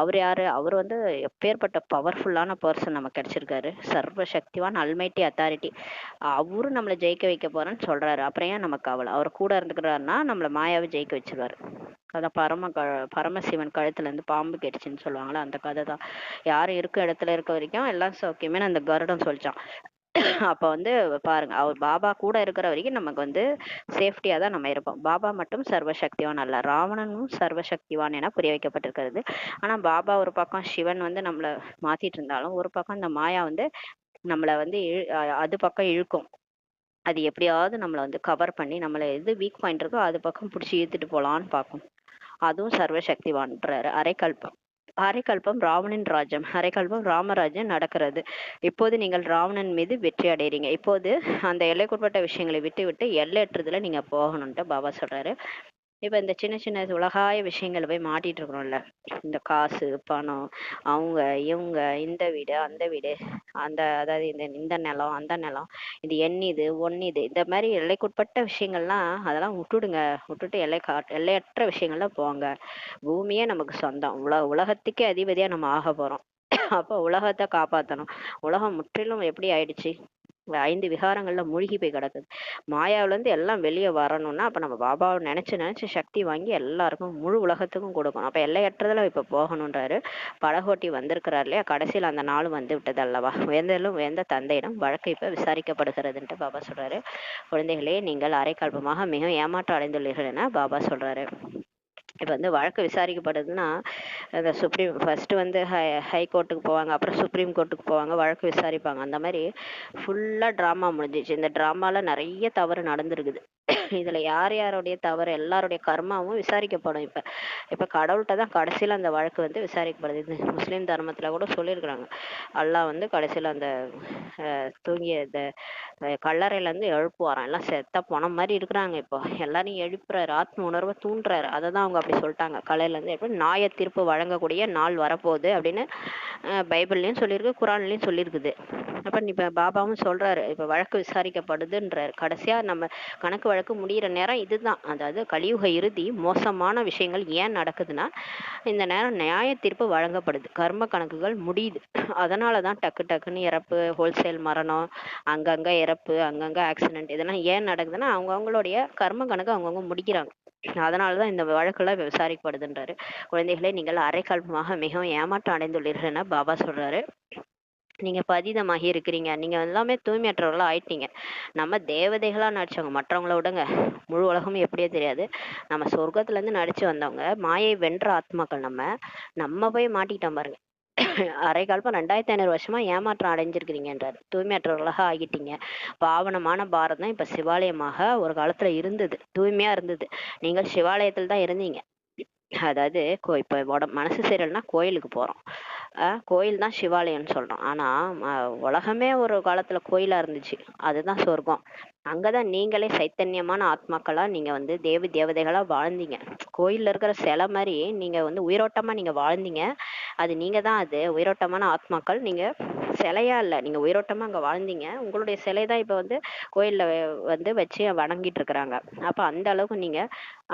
அவர் யாரு, அவர் வந்து எப்பேற்பட்ட பவர்ஃபுல்லான பர்சன் நமக்கு கிடைச்சிருக்காரு. சர்வ சக்திவான், அல்மைட்டி அத்தாரிட்டி. அவரும் நம்மளை ஜெயிக்க வைக்க போறேன்னு சொல்றாரு. அப்புறம் ஏன் நமக்கு அவள், அவர் கூட இருந்துக்கிறாருன்னா நம்மள மாயாவை ஜெயிக்க வச்சிருவாரு. அதான் பரமசிவன் கழுத்துல இருந்து பாம்பு கெடுச்சுன்னு சொல்லுவாங்களா, அந்த கதை தான். யாரும் இருக்க இடத்துல இருக்க வரைக்கும் எல்லாம் சௌக்கியமே அந்த கருடம் சொல்லிச்சான். அப்ப வந்து பாருங்க, அவர் பாபா கூட இருக்கிற வரைக்கும் நமக்கு வந்து சேஃப்டியா தான் நம்ம இருப்போம். பாபா மட்டும் சர்வசக்திவான் அல்ல, ராவணனும் சர்வசக்திவான் என புரிய வைக்கப்பட்டிருக்கிறது. ஆனா பாபா ஒரு பக்கம், சிவன் வந்து நம்மள மாத்திட்டு இருந்தாலும் ஒரு பக்கம் இந்த மாயா வந்து நம்மள வந்து அது பக்கம் இழுக்கும். அது எப்படியாவது நம்மளை வந்து கவர் பண்ணி நம்மள எது வீக் பாயிண்ட் இருக்கோ அது பக்கம் பிடிச்சி இழுத்துட்டு போலான்னு பார்க்கும். அதுவும் சர்வசக்திவான்றாரு. அரைக்கல்பம் ராவணன் ராஜ்யம், அரைக்கல்பம் ராமராஜ்யம் நடக்கிறது. இப்போது நீங்கள் ராவணன் மீது வெற்றி அடைறீங்க. இப்போது அந்த எல்லைக்குட்பட்ட விஷயங்களை விட்டு விட்டு எல்லையற்றதுல நீங்க போகணும்ட்டு பாபா சொல்றாரு. இப்ப இந்த சின்ன சின்ன உலகாய விஷயங்கள் போய் மாட்டிட்டு இருக்கிறோம்ல, இந்த காசு பணம், அவங்க இவங்க, இந்த வீடு அந்த வீடு, அந்த அதாவது இந்த இந்த நிலம் அந்த நிலம், இது எண்ணிது ஒன்னிது, இந்த மாதிரி எல்லைக்குட்பட்ட விஷயங்கள்லாம் அதெல்லாம் விட்டுடுங்க. விட்டுட்டு எல்லையற்ற விஷயங்கள்ல போங்க. பூமியே நமக்கு சொந்தம், உலகத்துக்கே அதிபதியா நம்ம ஆக போறோம். அப்ப உலகத்தை காப்பாத்தணும். உலகம் முற்றிலும் எப்படி ஆயிடுச்சு, 5 விகாரங்கள்ல மூழ்கி போய் கிடக்குது. மாயாவில இருந்து எல்லாம் வெளியே வரணும்னா அப்ப நம்ம பாபாவை நினைச்சு நினைச்சு சக்தி வாங்கி எல்லாருக்கும் முழு உலகத்துக்கும் கொடுக்கணும். அப்ப எல்லையற்றதுல இப்ப போகணுன்றாரு. படகோட்டி வந்திருக்கிறார் இல்லையா, கடைசியில் அந்த நாள் வந்து விட்டது அல்லவா. உயர்ந்தலும் உயர்ந்த தந்தையிடம் வழக்கு இப்ப விசாரிக்கப்படுகிறதுன்ட்டு பாபா சொல்றாரு. குழந்தைகளே, நீங்கள் அரைக்கல்பமாக மிகவும் ஏமாற்றம் அடைந்துள்ளீர்கள் என பாபா சொல்றாரு. இப்போ வந்து வழக்கு விசாரிக்கப்படுதுன்னா அந்த சுப்ரீம் ஃபர்ஸ்ட் வந்து ஹைகோர்ட்டுக்கு போவாங்க, அப்புறம் சுப்ரீம் கோர்ட்டுக்கு போவாங்க, வழக்கு விசாரிப்பாங்க. அந்த மாதிரி ஃபுல்லாக ட்ராமா முடிஞ்சிச்சு. இந்த ட்ராமாவில் நிறைய தவறு நடந்திருக்குது. இதுல யார் யாருடைய தவறு, எல்லாருடைய கர்மாவும் விசாரிக்கப்படும். இப்ப கடவுள்கிட்ட தான் கடைசியில அந்த வழக்கு வந்து விசாரிக்கப்படுது. இது முஸ்லீம் தர்மத்துல கூட சொல்லியிருக்கிறாங்க. அல்லாஹ் வந்து கடைசியில அந்த தூங்கிய இந்த கல்லறையில இருந்து எழுப்புவாராம். எல்லாம் செத்த பணம் மாதிரி இருக்கிறாங்க. இப்போ எல்லாரையும் எழுப்புறாரு, ஆத்ம உணர்வை தூண்டுறாரு. அதை தான் அவங்க அப்படி சொல்லிட்டாங்க. கலையில இருந்து எப்படி நியாய தீர்ப்பு வழங்கக்கூடிய நாள் வரப்போகுது அப்படின்னு பைபிள்லயும் சொல்லியிருக்கு, குரான்லயும் சொல்லியிருக்குது. அப்ப இப்ப பாபாவும் சொல்றாரு, இப்ப வழக்கு விசாரிக்கப்படுதுன்றாரு. கடைசியா நம்ம கணக்கு வழக்கு முடியிற நேரம் இதுதான். அதாவது கலியுக இறுதி மோசமான விஷயங்கள் ஏன் நடக்குதுன்னா, இந்த நேரம் நியாய தீர்ப்பு வழங்கப்படுது, கர்ம கணக்குகள் முடியுது. அதனால தான் டக்கு டக்குன்னு இறப்பு, ஹோல்சேல் மரணம், அங்கங்க இறப்பு, அங்கங்க ஆக்சிடென்ட், இதெல்லாம் ஏன் நடக்குதுன்னா அவங்களுடைய கர்ம கணக்கு அவங்கவுங்க முடிக்கிறாங்க. அதனாலதான் இந்த வழக்கெல்லாம் விசாரிக்கப்படுதுன்றாரு. குழந்தைகளே, நீங்கள் அரைக்கல்பமாக மிகவும் ஏமாற்றம் அடைந்துள்ளீர்கள் என பாபா சொல்றாரு. நீங்க பதீதமாகி இருக்கிறீங்க, நீங்க எல்லாமே தூய்மையற்றவர்களா ஆயிட்டீங்க. நம்ம தேவதைகளா நடிச்சவங்க, மற்றவங்கள விடுங்க, முழு உலகமும் எப்படியே தெரியாது. நம்ம சொர்க்கத்துல இருந்து நடிச்சு வந்தவங்க, மாயை வென்ற ஆத்மாக்கள். நம்ம போய் மாட்டிக்கிட்டோம் பாருங்க. அரை கால்பம் 2500 வருஷமா ஏமாற்றம் அடைஞ்சிருக்கிறீங்கன்றாரு. தூய்மையற்றவர்களாக ஆகிட்டீங்க. பாவனமான பாரதம் இப்ப சிவாலயமாக ஒரு காலத்துல இருந்தது, தூய்மையா இருந்தது. நீங்கள் சிவாலயத்தில் தான் இருந்தீங்க. அதாவது இப்ப மனசு சரியில்லைன்னா கோயிலுக்கு போறோம். கோயில் தான் சிவாலயம்னு சொல்றோம். ஆனா உலகமே ஒரு காலத்துல கோயிலா இருந்துச்சு, அதுதான் சொர்க்கம். அங்கதான் நீங்களே சைத்தன்யமான ஆத்மாக்களா நீங்க வந்து தேவி தேவதைகளா வாழ்ந்தீங்க. கோயில்ல இருக்கிற சிலை மாதிரி நீங்க வந்து உயிரோட்டமா நீங்க வாழ்ந்தீங்க. அது நீங்க தான், அது உயிரோட்டமான ஆத்மாக்கள். நீங்க சிலையா இல்ல, நீங்க உயிரோட்டமா அங்க வாழ்ந்தீங்க. உங்களுடைய சிலை தான் இப்ப வந்து கோயில்ல வந்து வச்சு வணங்கிட்டு இருக்கிறாங்க. அப்ப அந்த அளவுக்கு நீங்க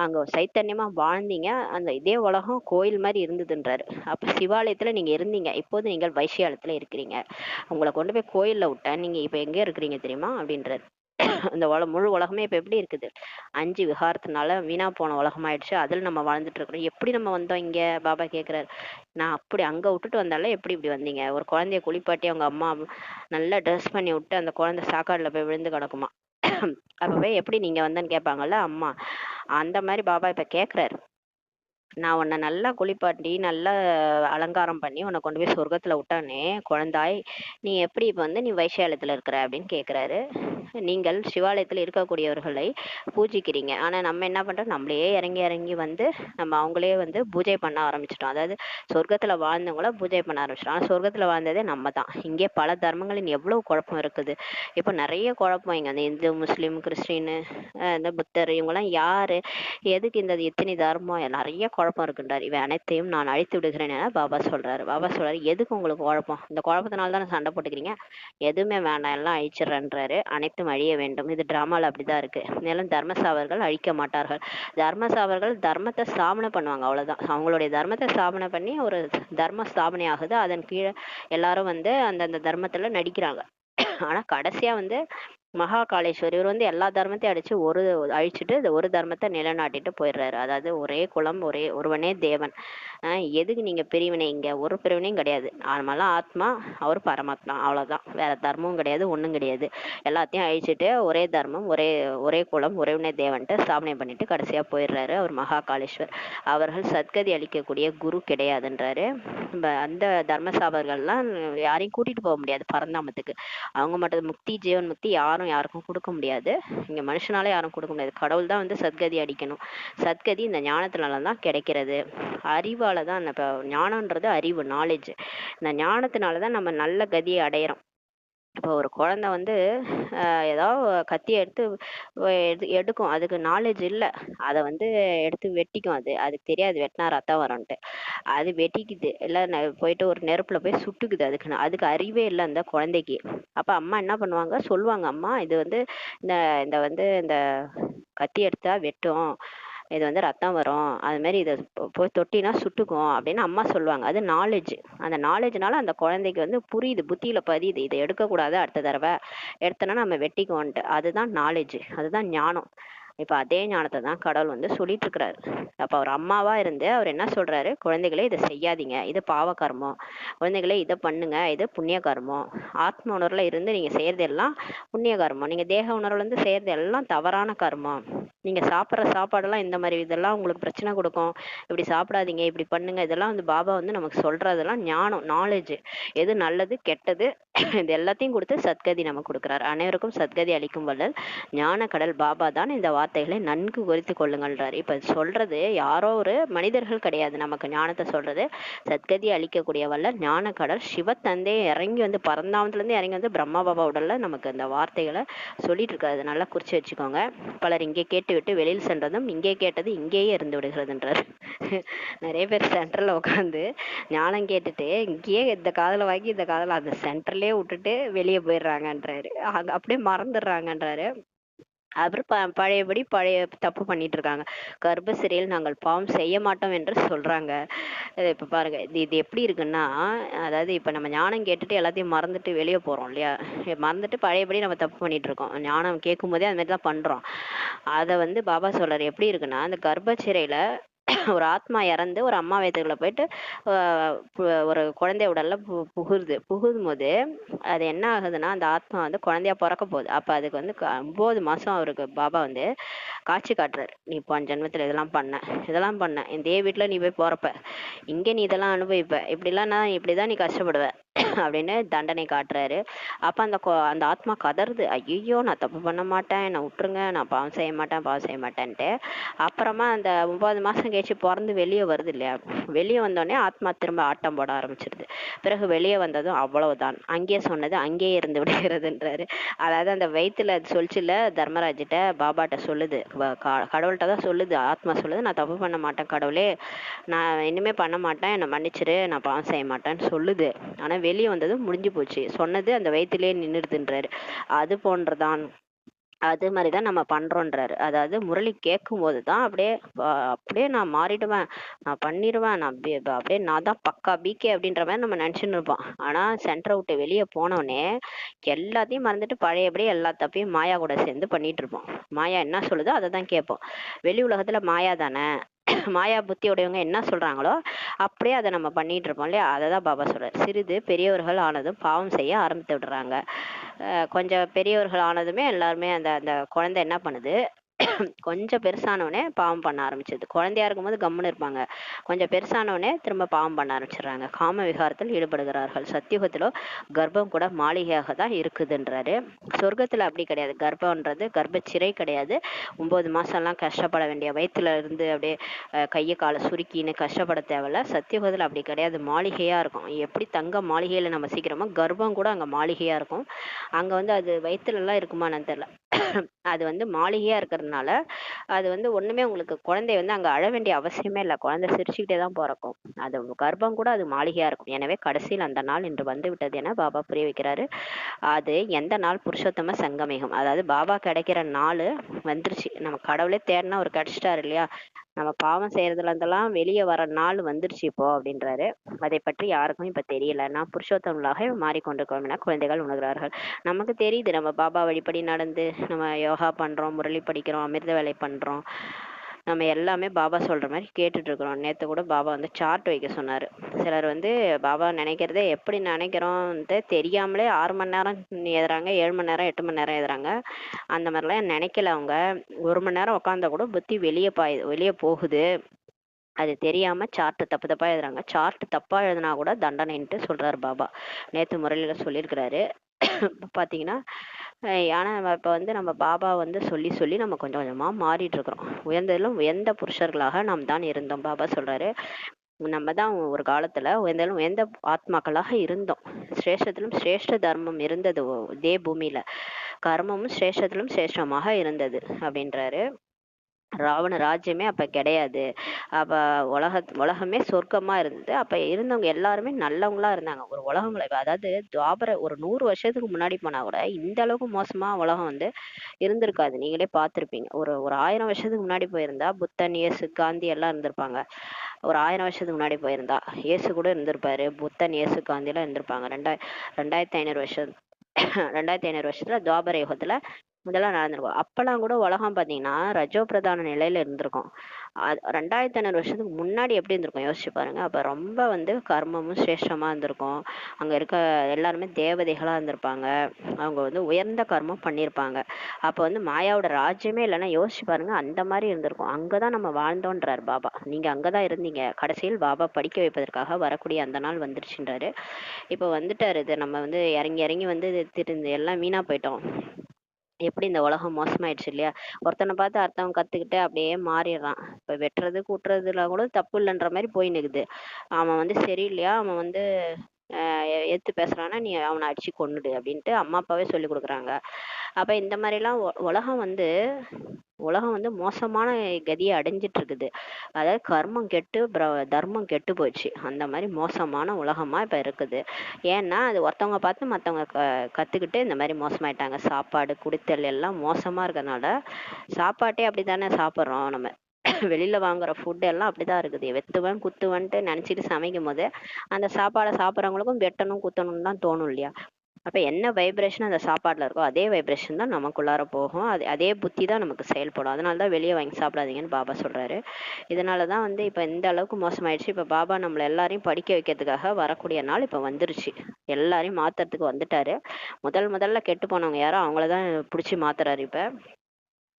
அங்க சைத்தன்யமா வாழ்ந்தீங்க. அந்த இதே உலகம் கோயில் மாதிரி இருந்ததுன்றாரு. அப்ப சிவாலயத்துல நீங்க இருந்தீங்க, இப்போது நீங்கள் வைசியாலயத்துல இருக்கிறீங்க. உங்களை கொண்டு போய் கோயில்ல விட்டேன், நீங்க இப்ப எங்க இருக்கிறீங்க தெரியுமா அப்படின்றாரு. இந்த முழு உலகமே இப்ப எப்படி இருக்குது? 5 விகாரத்தினால வீணா போன உலகம் ஆயிடுச்சு. அதுல நம்ம வாழ்ந்துட்டு இருக்கிறோம். எப்படி நம்ம வந்தோம் இங்க? பாபா கேக்குறாரு. நான் அப்படி அங்க விட்டுட்டு வந்தால எப்படி இப்படி வந்தீங்க? ஒரு குழந்தைய குளிப்பாட்டி அவங்க அம்மா நல்லா ட்ரெஸ் பண்ணி விட்டு அந்த குழந்தை சாக்காடுல போய் விழுந்து கிடக்குமா. அப்ப போய் எப்படி நீங்க வந்தேன்னு கேட்பாங்கல்ல அம்மா, அந்த மாதிரி பாபா இப்ப கேக்குறாரு. நான் உன்னை நல்லா குளிப்பாட்டி நல்லா அலங்காரம் பண்ணி உன்னை கொண்டு போய் சொர்க்கத்துல விட்டானே குழந்தாய், நீ எப்படி இப்ப வந்து நீ வைஷாலயத்துல இருக்கிற அப்படின்னு கேக்குறாரு. நீங்கள் சிவாலயத்துல இருக்கக்கூடியவர்களை பூஜிக்கிறீங்க, ஆனா நம்ம என்ன பண்றோம், நம்மளே இறங்கி இறங்கி வந்து நம்ம அவங்களே வந்து பூஜை பண்ண ஆரம்பிச்சிட்டோம். அதாவது சொர்க்கத்துல வாழ்ந்தவங்கள பூஜை பண்ண ஆரம்பிச்சிட்டோம். ஆனா சொர்க்கத்துல வாழ்ந்ததே நம்ம தான். இங்கே பல தர்மங்களின் எவ்வளவு குழப்பம் இருக்குது. இப்ப நிறைய குழப்பம் இங்க, அந்த இந்து முஸ்லீம் கிறிஸ்டின் இந்த புத்தர் இவங்கெல்லாம் யாரு, எதுக்கு இந்த இத்தனை தர்மம், நிறைய குழப்பம் இருக்குன்றார். இவை அனைத்தையும் நான் அழித்து விடுகிறேன் என பாபா சொல்றாரு. பாபா சொல்றாரு, எதுக்கு உங்களுக்கு குழப்பம்? இந்த குழப்பத்தினால தானே சண்டை போட்டுக்கிறீங்க. எதுவுமே வேண்டாம், எல்லாம் அழிச்சிடறேன்றாரு. அனைத்தும் அழிய வேண்டும். இது டிராமால அப்படிதான் இருக்கு. மேலும் தர்மசாவர்கள் அழிக்க மாட்டார்கள். தர்மசாவர்கள் தர்மத்தை ஸ்தாபனை பண்ணுவாங்க, அவ்வளவுதான். அவங்களுடைய தர்மத்தை ஸ்தாபனை பண்ணி ஒரு தர்ம ஸ்தாபனை ஆகுது. அதன் கீழே எல்லாரும் வந்து அந்தந்த தர்மத்துல நடிக்கிறாங்க. ஆனா கடைசியா வந்து மகா காளேஸ்வர் இவர் வந்து எல்லா தர்மத்தையும் அழிச்சிட்டு இந்த ஒரு தர்மத்தை நிலைநாட்டிட்டு போயிடுறாரு. அதாவது ஒரே குலம், ஒருவனே தேவன். எதுக்கு நீங்க பிரிவினை? இங்க ஒரு பிரிவினையும் கிடையாது. நார்மலா ஆத்மா, அவர் பரமாத்மா, அவ்வளவுதான். வேற தர்மமும் கிடையாது, ஒண்ணும் கிடையாது. எல்லாத்தையும் அழிச்சிட்டு ஒரே தர்மம், ஒரே குலம், ஒருவனே தேவன்ட்டு ஸ்தாபனை பண்ணிட்டு கடைசியா போயிடுறாரு அவர் மகா காளேஸ்வர். அவர்கள் சத்கதி அளிக்கக்கூடிய குரு கிடையாதுன்றாரு. அந்த தர்மசாபர்கள்லாம் யாரையும் கூட்டிட்டு போக முடியாது பரந்தாமத்துக்கு. அவங்க மட்டும் முக்தி, ஜீவன் முக்தி யாருக்கும் கொடுக்க முடியாது. இங்க மனுஷனால யாரும் கொடுக்க முடியாது. கடவுள் தான் வந்து சத்கதி அடிக்கணும். சத்கதி இந்த ஞானத்தினாலதான் கிடைக்கிறது. அறிவாலதான். இப்ப ஞானம்ன்றது அறிவு, நாலேஜ். இந்த ஞானத்தினாலதான் நம்ம நல்ல கதியை அடையிறோம். இப்போ ஒரு குழந்தை வந்து ஏதாவது கத்தியை எடுக்கும், அதுக்கு நாலேஜ் இல்லை. அதை வந்து எடுத்து வெட்டிக்கும். அதுக்கு தெரியாது வெட்டினா ரத்தம் வரும்ன்ட்டு. அது வெட்டிக்குது, இல்லை போயிட்டு ஒரு நெருப்புல போய் சுட்டுக்குது. அதுக்கு அறிவே இல்லை அந்த குழந்தைக்கு. அப்ப அம்மா என்ன பண்ணுவாங்க, சொல்லுவாங்க, அம்மா இது வந்து இந்த கத்தி எடுத்தா வெட்டும், இது வந்து ரத்தம் வரும், அது மாதிரி இதை போய் தொட்டினா சுட்டுக்கும் அப்படின்னு அம்மா சொல்லுவாங்க. அது நாலேஜ். அந்த நாலேஜ்னால அந்த குழந்தைக்கு வந்து புரியுது, புத்தியில பதியுது, இதை எடுக்கக்கூடாது, அடுத்த தடவை எடுத்தோன்னா நம்ம வெட்டிக்குவோன்ட்டு. அதுதான் நாலேஜ், அதுதான் ஞானம். இப்ப அதே ஞானத்தை தான் கடவுள் வந்து சொல்லிட்டு இருக்கிறாரு. அப்ப அவர் அம்மாவா இருந்து அவர் என்ன சொல்றாரு, குழந்தைகளே இதை செய்யாதீங்க, இது பாவ கர்மம். குழந்தைகளே இதை பண்ணுங்க, இது புண்ணிய கர்மம். ஆத்ம உணர்வுல இருந்து நீங்க செய்யறது எல்லாம் புண்ணிய கர்மம். நீங்க தேக உணர்வுல இருந்து செய்யறது எல்லாம் தவறான கர்மம். நீங்க சாப்பிட்ற சாப்பாடெல்லாம் இந்த மாதிரி இதெல்லாம் உங்களுக்கு பிரச்சனை கொடுக்கும், இப்படி சாப்பிடாதீங்க, இப்படி பண்ணுங்க. இதெல்லாம் வந்து பாபா வந்து நமக்கு சொல்றதெல்லாம் ஞானம், நாலேஜ். எது நல்லது கெட்டது இது எல்லாத்தையும் கொடுத்து சத்கதி நமக்கு கொடுக்குறாரு. அனைவருக்கும் சத்கதி அளிக்கும் வல்லல் ஞான கடல் பாபா தான். இந்த வார்த்தைகளை நன்கு குறித்து கொள்ளுங்கள்ன்றார். இப்ப சொல்றது யாரோ ஒரு மனிதர்கள் கிடையாது, நமக்கு ஞானத்தை சொல்றது சத்கதி அளிக்கக்கூடிய வல்லல் ஞான கடல் சிவத்தந்தை இறங்கி வந்து பரந்தாமத்துல இருந்து இறங்கி வந்து பிரம்மா பாபா உடல்ல நமக்கு அந்த வார்த்தைகளை சொல்லிட்டு இருக்காரு. நல்லா குறிச்சு வச்சுக்கோங்க. பலர் இங்கே கேட்டு விட்டு வெளியில் சென்றதும் இங்கே கேட்டது இங்கேயே இருந்து விடுகிறதுன்றார். நிறைய பேர் சென்டர்ல உட்காந்து ஞானம் கேட்டுட்டு இங்கேயே இந்த காதல வாங்கி இந்த காதல அந்த சென்டர்லயே விட்டுட்டு வெளியே போயிடுறாங்கன்றாரு. அப்படியே மறந்துடுறாங்கன்றாரு. அப்புறம் பழையபடி பழைய தப்பு பண்ணிட்டு இருக்காங்க. கர்ப்ப சிறையில் நாங்கள் பாவம் செய்ய மாட்டோம் என்று சொல்றாங்க. இப்ப பாருங்க இது எப்படி இருக்குன்னா, அதாவது இப்ப நம்ம ஞானம் கேட்டுட்டு எல்லாத்தையும் மறந்துட்டு வெளிய போறோம் இல்லையா? மறந்துட்டு பழையபடி நம்ம தப்பு பண்ணிட்டு இருக்கோம். ஞானம் கேட்கும்போதே அந்த மாதிரி தான் பண்றோம். அத வந்து பாபா சொல்றாரு எப்படி இருக்குன்னா, அந்த கர்ப்ப சிறையில ஒரு ஆத்மா இறந்து ஒரு அம்மா வயித்துக்குள்ள போயிட்டு ஒரு குழந்தை உடல்ல புகுதும் போது அது என்ன ஆகுதுன்னா அந்த ஆத்மா வந்து குழந்தையா பிறக்க போகுது. அப்ப அதுக்கு வந்து 9 மாசம் அவருக்கு பாபா வந்து காட்சி காட்டுறாரு. நீ போன ஜென்மத்துல இதெல்லாம் பண்ண இதே வீட்டுல நீ போய் போறப்ப இங்க நீ இதெல்லாம் அனுபவிப்ப, இப்படிலாம் நான் இப்படிதான் நீ கஷ்டப்படுவ அப்படின்னு தண்டனை காட்டுறாரு. அப்ப அந்த ஆத்மா கதறுது, ஐயோ நான் தப்பு பண்ண மாட்டேன், என்னை விட்டுருங்க, நான் பாவம் செய்ய மாட்டேன்ட்டு. அப்புறமா அந்த 9 மாசம் கழிச்சு பிறந்து வெளியே வருது இல்லையா? வெளியே வந்தோடனே ஆத்மா திரும்ப ஆட்டம் போட ஆரம்பிச்சிருது. பிறகு வெளியே வந்ததும் அவ்வளவுதான், அங்கேயே சொன்னது அங்கேயே இருந்து விடுகிறதுன்றாரு. அதாவது அந்த வயித்துல அது சொல்லிச்சுல தர்மராஜிட்ட, பாபாட்ட சொல்லுது, கடவுள்கிட்ட தான் சொல்லுது, ஆத்மா சொல்லுது, நான் தப்பு பண்ண மாட்டேன் கடவுளே, நான் இனிமே பண்ண மாட்டேன், என்னை மன்னிச்சிரு, நான் பாவம் செய்ய மாட்டேன்னு சொல்லுது. ஆனா வெளியே வந்தது முடிஞ்சு போச்சு, சொன்னது அந்த வயிற்றிலேயே நின்றுதுன்றாரு. அது போன்றதான், அது மாதிரிதான் நம்ம பண்றோன்றாரு. அதாவது முரளி கேட்கும் போதுதான் அப்படியே நான் மாறிடுவேன், நான் பண்ணிடுவேன், நான் அப்படியே நான் தான் பக்கா பிகே அப்படின்ற மாதிரி நம்ம நினைச்சுன்னு இருப்போம். ஆனா சென்டரை விட்டு வெளியே போனோடனே எல்லாத்தையும் மறந்துட்டு பழையபடி எல்லா தப்பையும் மாயா கூட சேர்ந்து பண்ணிட்டு இருப்போம். மாயா என்ன சொல்லுதோ அதை தான் கேட்போம். வெளி உலகத்துல மாயா தானே, மாயா புத்தி உடையவங்க என்ன சொல்றாங்களோ அப்படியே அதை நம்ம பண்ணிட்டு இருப்போம் இல்லையா? அததான் பாபா சொல்றாரு. சிறிது பெரியவர்கள் ஆனதும் பாவம் செய்ய ஆரம்பித்து விடுறாங்க. கொஞ்சம் பெரியவர்கள் ஆனதுமே எல்லாருமே அந்த அந்த குழந்தை என்ன பண்ணுது, கொஞ்சம் பெருசானவனே பாவம் பண்ண ஆரம்பிச்சது. குழந்தையா இருக்கும்போது கம்முன்னு இருப்பாங்க, கொஞ்சம் பெருசானவனே திரும்ப பாவம் பண்ண ஆரம்பிச்சிடுறாங்க, காம விகாரத்தில் ஈடுபடுகிறார்கள். சத்தியுகத்திலோ கர்ப்பம் கூட மாளிகையாக தான் இருக்குதுன்றாரு. சொர்க்கத்துல அப்படி கிடையாது. கர்ப்பம்ன்றது கர்ப்ப சிறை கிடையாது. 9 மாசம் எல்லாம் கஷ்டப்பட வேண்டிய, வயிற்றுல இருந்து அப்படியே கையை காலை சுருக்கின்னு கஷ்டப்பட தேவையில்ல. சத்தியுகத்துல அப்படி கிடையாது, மாளிகையா இருக்கும். எப்படி தங்க மாளிகையில நம்ம சீக்கிரமா கர்ப்பம் கூட அங்க மாளிகையா இருக்கும். அங்க வந்து அது வயிற்றுல எல்லாம் இருக்குமான்னு தெரியல, அது வந்து மாளிகையா இருக்கிறதுனால அது வந்து ஒண்ணுமே, உங்களுக்கு குழந்தை வந்து அங்க அழ வேண்டிய அவசியமே இல்லை, குழந்தை சிரிச்சுக்கிட்டே தான் பிறக்கும். அது கர்ப்பம் கூட அது மாளிகையா இருக்கும். எனவே கடைசியில் அந்த நாள் இன்று வந்து விட்டது என பாபா புரிய வைக்கிறாரு. அது எந்த நாள்? புருஷோத்தம சங்கமேகம். அதாவது பாபா கிடைக்கிற நாள் வந்துருச்சு. நம்ம கடவுளே தேடினா அவர் கிடைச்சிட்டாரு இல்லையா? நம்ம பாவம் செய்யறதுல இருந்தெல்லாம் வெளியே வர நாள் வந்துருச்சு இப்போ அப்படின்றாரு. அதை பற்றி யாருக்கும் இப்ப தெரியல. நான் புருஷோத்தமலாக மாறிக்கொண்டிருக்கோம் என குழந்தைகள் உணர்கிறார்கள். நமக்கு தெரியுது, நம்ம பாபா வழிபடி நடந்து நம்ம யோகா பண்றோம், முரளி படிக்கிறோம், அமிர்த வேலை பண்றோம், நம்ம எல்லாமே பாபா சொல்ற மாதிரி கேட்டுட்டு இருக்கிறோம். நேத்து கூட பாபா வந்து சார்ட் வைக்க சொன்னாரு. சிலர் வந்து பாபா நினைக்கிறதே எப்படி நினைக்கிறோம்ட்டு தெரியாமலே 6 மணி நேரம் எழுதுறாங்க, 7 மணி நேரம் 8 மணி நேரம் எழுதுறாங்க. அந்த மாதிரிலாம் நினைக்கல அவங்க. 1 மணி நேரம் உட்காந்தா கூட புத்தி வெளியே போகுது, அது தெரியாம சார்ட் தப்பு தப்பா எழுதுறாங்க. சார்ட் தப்பா எழுதுனா கூட தண்டனைன்ட்டு சொல்றாரு பாபா. நேத்து முரளியில சொல்லியிருக்கிறாரு. பாத்தீங்கன்னா ஆனா இப்ப வந்து நம்ம பாபா வந்து சொல்லி சொல்லி நம்ம கொஞ்சம் கொஞ்சமா மாறிட்டு இருக்கிறோம். உயர்ந்ததிலும் உயர்ந்த புருஷர்களாக நாம் தான் இருந்தோம். பாபா சொல்றாரு, நம்ம தான் ஒரு காலத்துல உயர்ந்ததிலும் உயர்ந்த ஆத்மாக்களாக இருந்தோம். சிரேஷ்டத்திலும் சிரேஷ்ட தர்மம் இருந்தது இதே பூமியில, கர்மமும் சிரேஷ்டத்திலும் சிரேஷ்டமாக இருந்தது அப்படின்றாரு. ராவண ராஜ்யமே அப்ப கிடையாது. அப்ப உலகமே சொர்க்கமா இருந்தது. அப்ப இருந்தவங்க எல்லாருமே நல்லவங்களா இருந்தாங்க. ஒரு உலகங்களை, அதாவது துவாபர ஒரு 100 வருஷத்துக்கு முன்னாடி போனா கூட இந்த அளவுக்கு மோசமா உலகம் வந்து இருந்திருக்காது. நீங்களே பார்த்திருப்பீங்க. ஒரு ஒரு 1000 வருஷத்துக்கு முன்னாடி போயிருந்தா புத்தன், இயேசு, காந்தி எல்லாம் இருந்திருப்பாங்க. ஒரு 1000 வருஷத்துக்கு முன்னாடி போயிருந்தா இயேசு கூட இருந்திருப்பாரு, புத்தன், இயேசு, காந்தி எல்லாம் இருந்திருப்பாங்க. 2500 வருஷம் 2500 வருஷத்துல துவாபர யுகத்துல இதெல்லாம் நடந்திருக்கும். அப்பெல்லாம் கூட உலகம் பாத்தீங்கன்னா ரஜோ பிரதான நிலையில இருந்திருக்கும். 2500 வருஷத்துக்கு முன்னாடி எப்படி இருந்திருக்கும் யோசிச்சு பாருங்க. அப்ப ரொம்ப வந்து கர்மமும் சிரேஷ்டமா இருந்திருக்கும். அங்க இருக்க எல்லாருமே தேவதைகளா இருந்திருப்பாங்க. அவங்க வந்து உயர்ந்த கர்மம் பண்ணியிருப்பாங்க. அப்ப வந்து மாயாவோட ராஜ்யமே இல்லைன்னா யோசிச்சு பாருங்க, அந்த மாதிரி இருந்திருக்கும். அங்கதான் நம்ம வாழ்ந்தோன்றாரு பாபா. நீங்க அங்கதான் இருந்தீங்க, கடைசியில் பாபா படிக்க வைப்பதற்காக வரக்கூடிய அந்த நாள் வந்துருச்சுன்றாரு. இப்ப வந்துட்டாரு. இது நம்ம வந்து இறங்கி இறங்கி வந்து எல்லாம் வீணா போயிட்டோம். எப்படி இந்த உலகம் மோசமாயிடுச்சு இல்லையா? ஒருத்தனை பார்த்து அர்த்தம் கத்துக்கிட்டு அப்படியே மாறிடுறான். இப்ப வெட்டுறது கூட்டுறதுல கூட தப்பு இல்லைன்ற மாதிரி போய் நிக்குது. அவன் வந்து சரியில்லையா, அவன் வந்து எதிர்த்து பேசுறான்னா நீ அவனை அடிச்சு கொன்னுடு அப்படின்ட்டு அம்மா அப்பாவே சொல்லி கொடுக்குறாங்க. அப்ப இந்த மாதிரிலாம் உலகம் வந்து மோசமான கதியை அடைஞ்சிட்டு இருக்குது. அதாவது கர்மம் கெட்டு தர்மம் கெட்டு போச்சு. அந்த மாதிரி மோசமான உலகமா இப்ப இருக்குது. ஏன்னா அது ஒருத்தவங்க பார்த்து மத்தவங்க கத்துக்கிட்டு இந்த மாதிரி மோசமாயிட்டாங்க. சாப்பாடு குடித்தல் எல்லாம் மோசமா இருக்கறனால சாப்பாட்டே அப்படித்தானே சாப்பிட்றோம் நம்ம. வெளியில வாங்குற ஃபுட் எல்லாம் அப்படிதான் இருக்குது. வெத்துவன் குத்துவன்ட்டு நினைச்சிட்டு சமைக்கும் போது அந்த சாப்பாடை சாப்பிட்றவங்களுக்கும் வெட்டணும் குத்தணும்னு தான் தோணும் இல்லையா? அப்ப என்ன வைப்ரேஷன் அந்த சாப்பாடுல இருக்கோ அதே வைப்ரேஷன் தான் நமக்குள்ளார போகும். அதே புத்தி தான் நமக்கு செயல்படும். அதனாலதான் வெளியே வாங்கி சாப்பிடாதீங்கன்னு பாபா சொல்றாரு. இதனாலதான் வந்து இப்ப இந்த அளவுக்கு மோசமாயிடுச்சு. இப்ப பாபா நம்மள எல்லாரையும் படிக்க வைக்கிறதுக்காக வரக்கூடிய நாள் இப்ப வந்துருச்சு. எல்லாரையும் மாத்துறதுக்கு வந்துட்டாரு. முதல்ல கெட்டு போனவங்க யாரோ அவங்களதான் பிடிச்சி மாத்துறாரு இப்ப.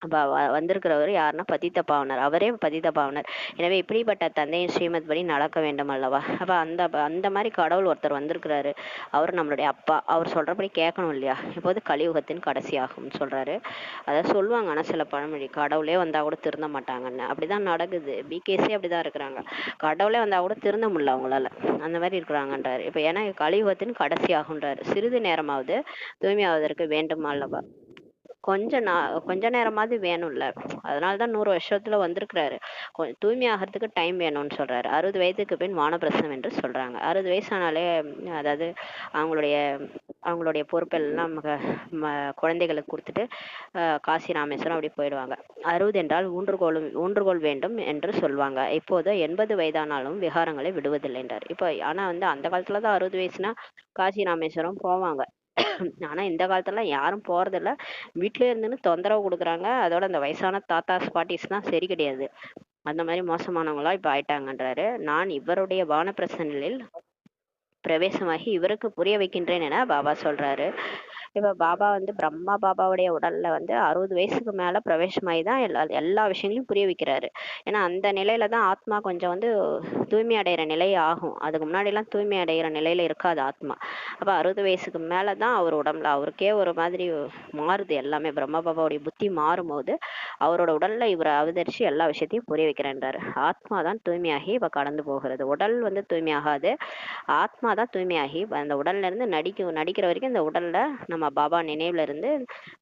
அப்ப வந்திருக்கிறவர் யாருன்னா பதித்த பாவனர். அவரே பதித்த பாவனர். எனவே இப்படிப்பட்ட தந்தையின் ஸ்ரீமத் படி நடக்க வேண்டும் அல்லவா? அப்ப அந்த மாதிரி கடவுள் ஒருத்தர் வந்திருக்கிறாரு. அவர் நம்மளுடைய அப்பா. அவர் சொல்றபடி கேட்கணும் இல்லையா? இப்போது கலியுகத்தின் கடைசி ஆகும்னு சொல்றாரு. அதை சொல்லுவாங்க. ஆனா சில பழமொழி கடவுளே வந்தா கூட திருந்த மாட்டாங்கன்னு. அப்படிதான் நடக்குது. பிகேஸே அப்படிதான் இருக்கிறாங்க. கடவுளே வந்தா கூட திருந்த முடியல அவங்களால. அந்த மாதிரி இருக்கிறாங்கன்றாரு. இப்ப ஏன்னா கலியுகத்தின் கடைசி ஆகுன்றாரு. சிறிது நேரமாவது தூய்மையாவதற்கு வேண்டும் அல்லவா? கொஞ்ச நேரமாவது வேணும்ல. அதனாலதான் 100 வருஷத்துல வந்திருக்கிறாரு. தூய்மை ஆகிறதுக்கு டைம் வேணும்னு சொல்றாரு. 60 வயதுக்கு பின் வானப்பிரசனம் என்று சொல்றாங்க. 60 வயசானாலே அதாவது அவங்களுடைய பொறுப்பெல்லாம் குழந்தைகளுக்கு கொடுத்துட்டு காசி ராமேஸ்வரம் அப்படி போயிடுவாங்க. 60 என்றால் ஊன்றுகோல் வேண்டும் என்று சொல்லுவாங்க. இப்போது 80 வயதானாலும் விகாரங்களை விடுவதில்லை என்றார். இப்போ ஆனா வந்து அந்த காலத்துலதான் 60 வயசுனா காசி ராமேஸ்வரம் போவாங்க. ஆனா இந்த காலத்துல யாரும் போறதில்ல. வீட்லயே இருந்துன்னு தொந்தரவு கொடுக்குறாங்க. அதோட அந்த வயசான தாத்தாஸ் பாட்டிஸ்லாம் சரி கிடையாது. அந்த மாதிரி மோசமானவங்களா இப்ப ஆயிட்டாங்கன்றாரு. நான் இவருடைய வானப்பிரசனில் பிரவேசமாகி இவருக்கு புரிய வைக்கின்றேன் என பாபா சொல்றாரு. இப்ப பாபா வந்து பிரம்மா பாபாவுடைய உடல்ல வந்து 60 வயசுக்கு மேல பிரவேசமாகி தான் எல்லா விஷயங்களையும் புரிய வைக்கிறாரு. ஏன்னா அந்த நிலையில தான் ஆத்மா கொஞ்சம் வந்து தூய்மை அடைகிற நிலை ஆகும். அதுக்கு முன்னாடி எல்லாம் தூய்மை அடைகிற நிலையில இருக்காது ஆத்மா. அப்ப 60 வயசுக்கு மேலதான் அவர் உடம்புல அவருக்கே ஒரு மாதிரி மாறுது எல்லாமே. பிரம்மா பாபாவுடைய புத்தி மாறும் போது அவரோட உடல்ல இவர் அவதரிச்சு எல்லா விஷயத்தையும் புரிய வைக்கிறேன்றாரு. ஆத்மா தான் தூய்மையாகி இப்ப கடந்து போகிறது. உடல் வந்து தூய்மையாகாது. ஆத்மா தான் தூய்மையாகி அந்த உடல்ல இருந்து நடிக்கிற வரைக்கும் இந்த உடல்ல நம்ம பாபா நினைவுல இருந்து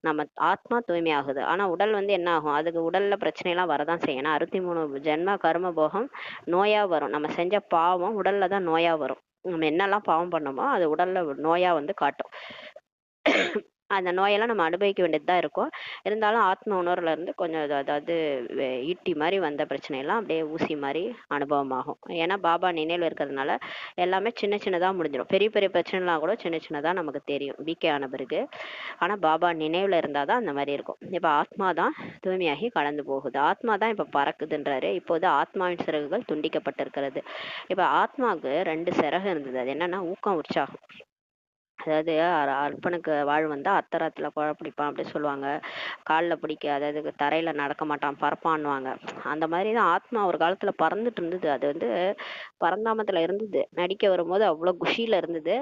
நம்ம ஆத்மா தூய்மையாகுது. ஆனா உடல் வந்து என்ன ஆகும்? அதுக்கு உடல்ல பிரச்சனை எல்லாம் வரதான் செய்யும். ஏன்னா 63 ஜென்ம கர்ம போகம் நோயா வரும். நம்ம செஞ்ச பாவம் உடல்ல தான் நோயா வரும். நம்ம என்னெல்லாம் பாவம் பண்ணோமோ அது உடல்ல நோயா வந்து காட்டும். அந்த நோயெல்லாம் நம்ம அனுபவிக்க வேண்டியதுதான் இருக்கும். இருந்தாலும் ஆத்ம உணர்வுல இருந்து கொஞ்சம் அதாவது ஈட்டி மாதிரி வந்த பிரச்சனை எல்லாம் அப்படியே ஊசி மாதிரி அனுபவமாகும். ஏன்னா பாபா நினைவுல இருக்கிறதுனால எல்லாமே சின்ன சின்னதா முடிஞ்சிடும். பெரிய பெரிய பிரச்சனைலாம் கூட சின்ன சின்னதா நமக்கு தெரியும் பிகே ஆன பிறகு. ஆனா பாபா நினைவுல இருந்தாதான் அந்த மாதிரி இருக்கும். இப்ப ஆத்மா தான் தூய்மையாகி கடந்து போகுது. ஆத்மா தான் இப்ப பறக்குதுன்றாரு. இப்போது ஆத்மாவின் சிறகுகள் துண்டிக்கப்பட்டிருக்கிறது. இப்ப ஆத்மாவுக்கு 2 சிறகு இருந்தது. அது என்னன்னா ஊக்கம் உற்சாகம். அதாவது அர்ப்பனுக்கு வாழ் வந்தா அத்தராத்துல குழ பிடிப்பான் அப்படி சொல்லுவாங்க. காலில் பிடிக்க அதாவது தரையில நடக்க மாட்டான் பறப்பான்னுவாங்க. அந்த மாதிரிதான் ஆத்மா ஒரு காலத்துல பறந்துட்டு இருந்தது. அது வந்து பரந்தாமத்துல இருந்தது. நடிக்க வரும்போது அவ்வளவு குஷியில இருந்தது.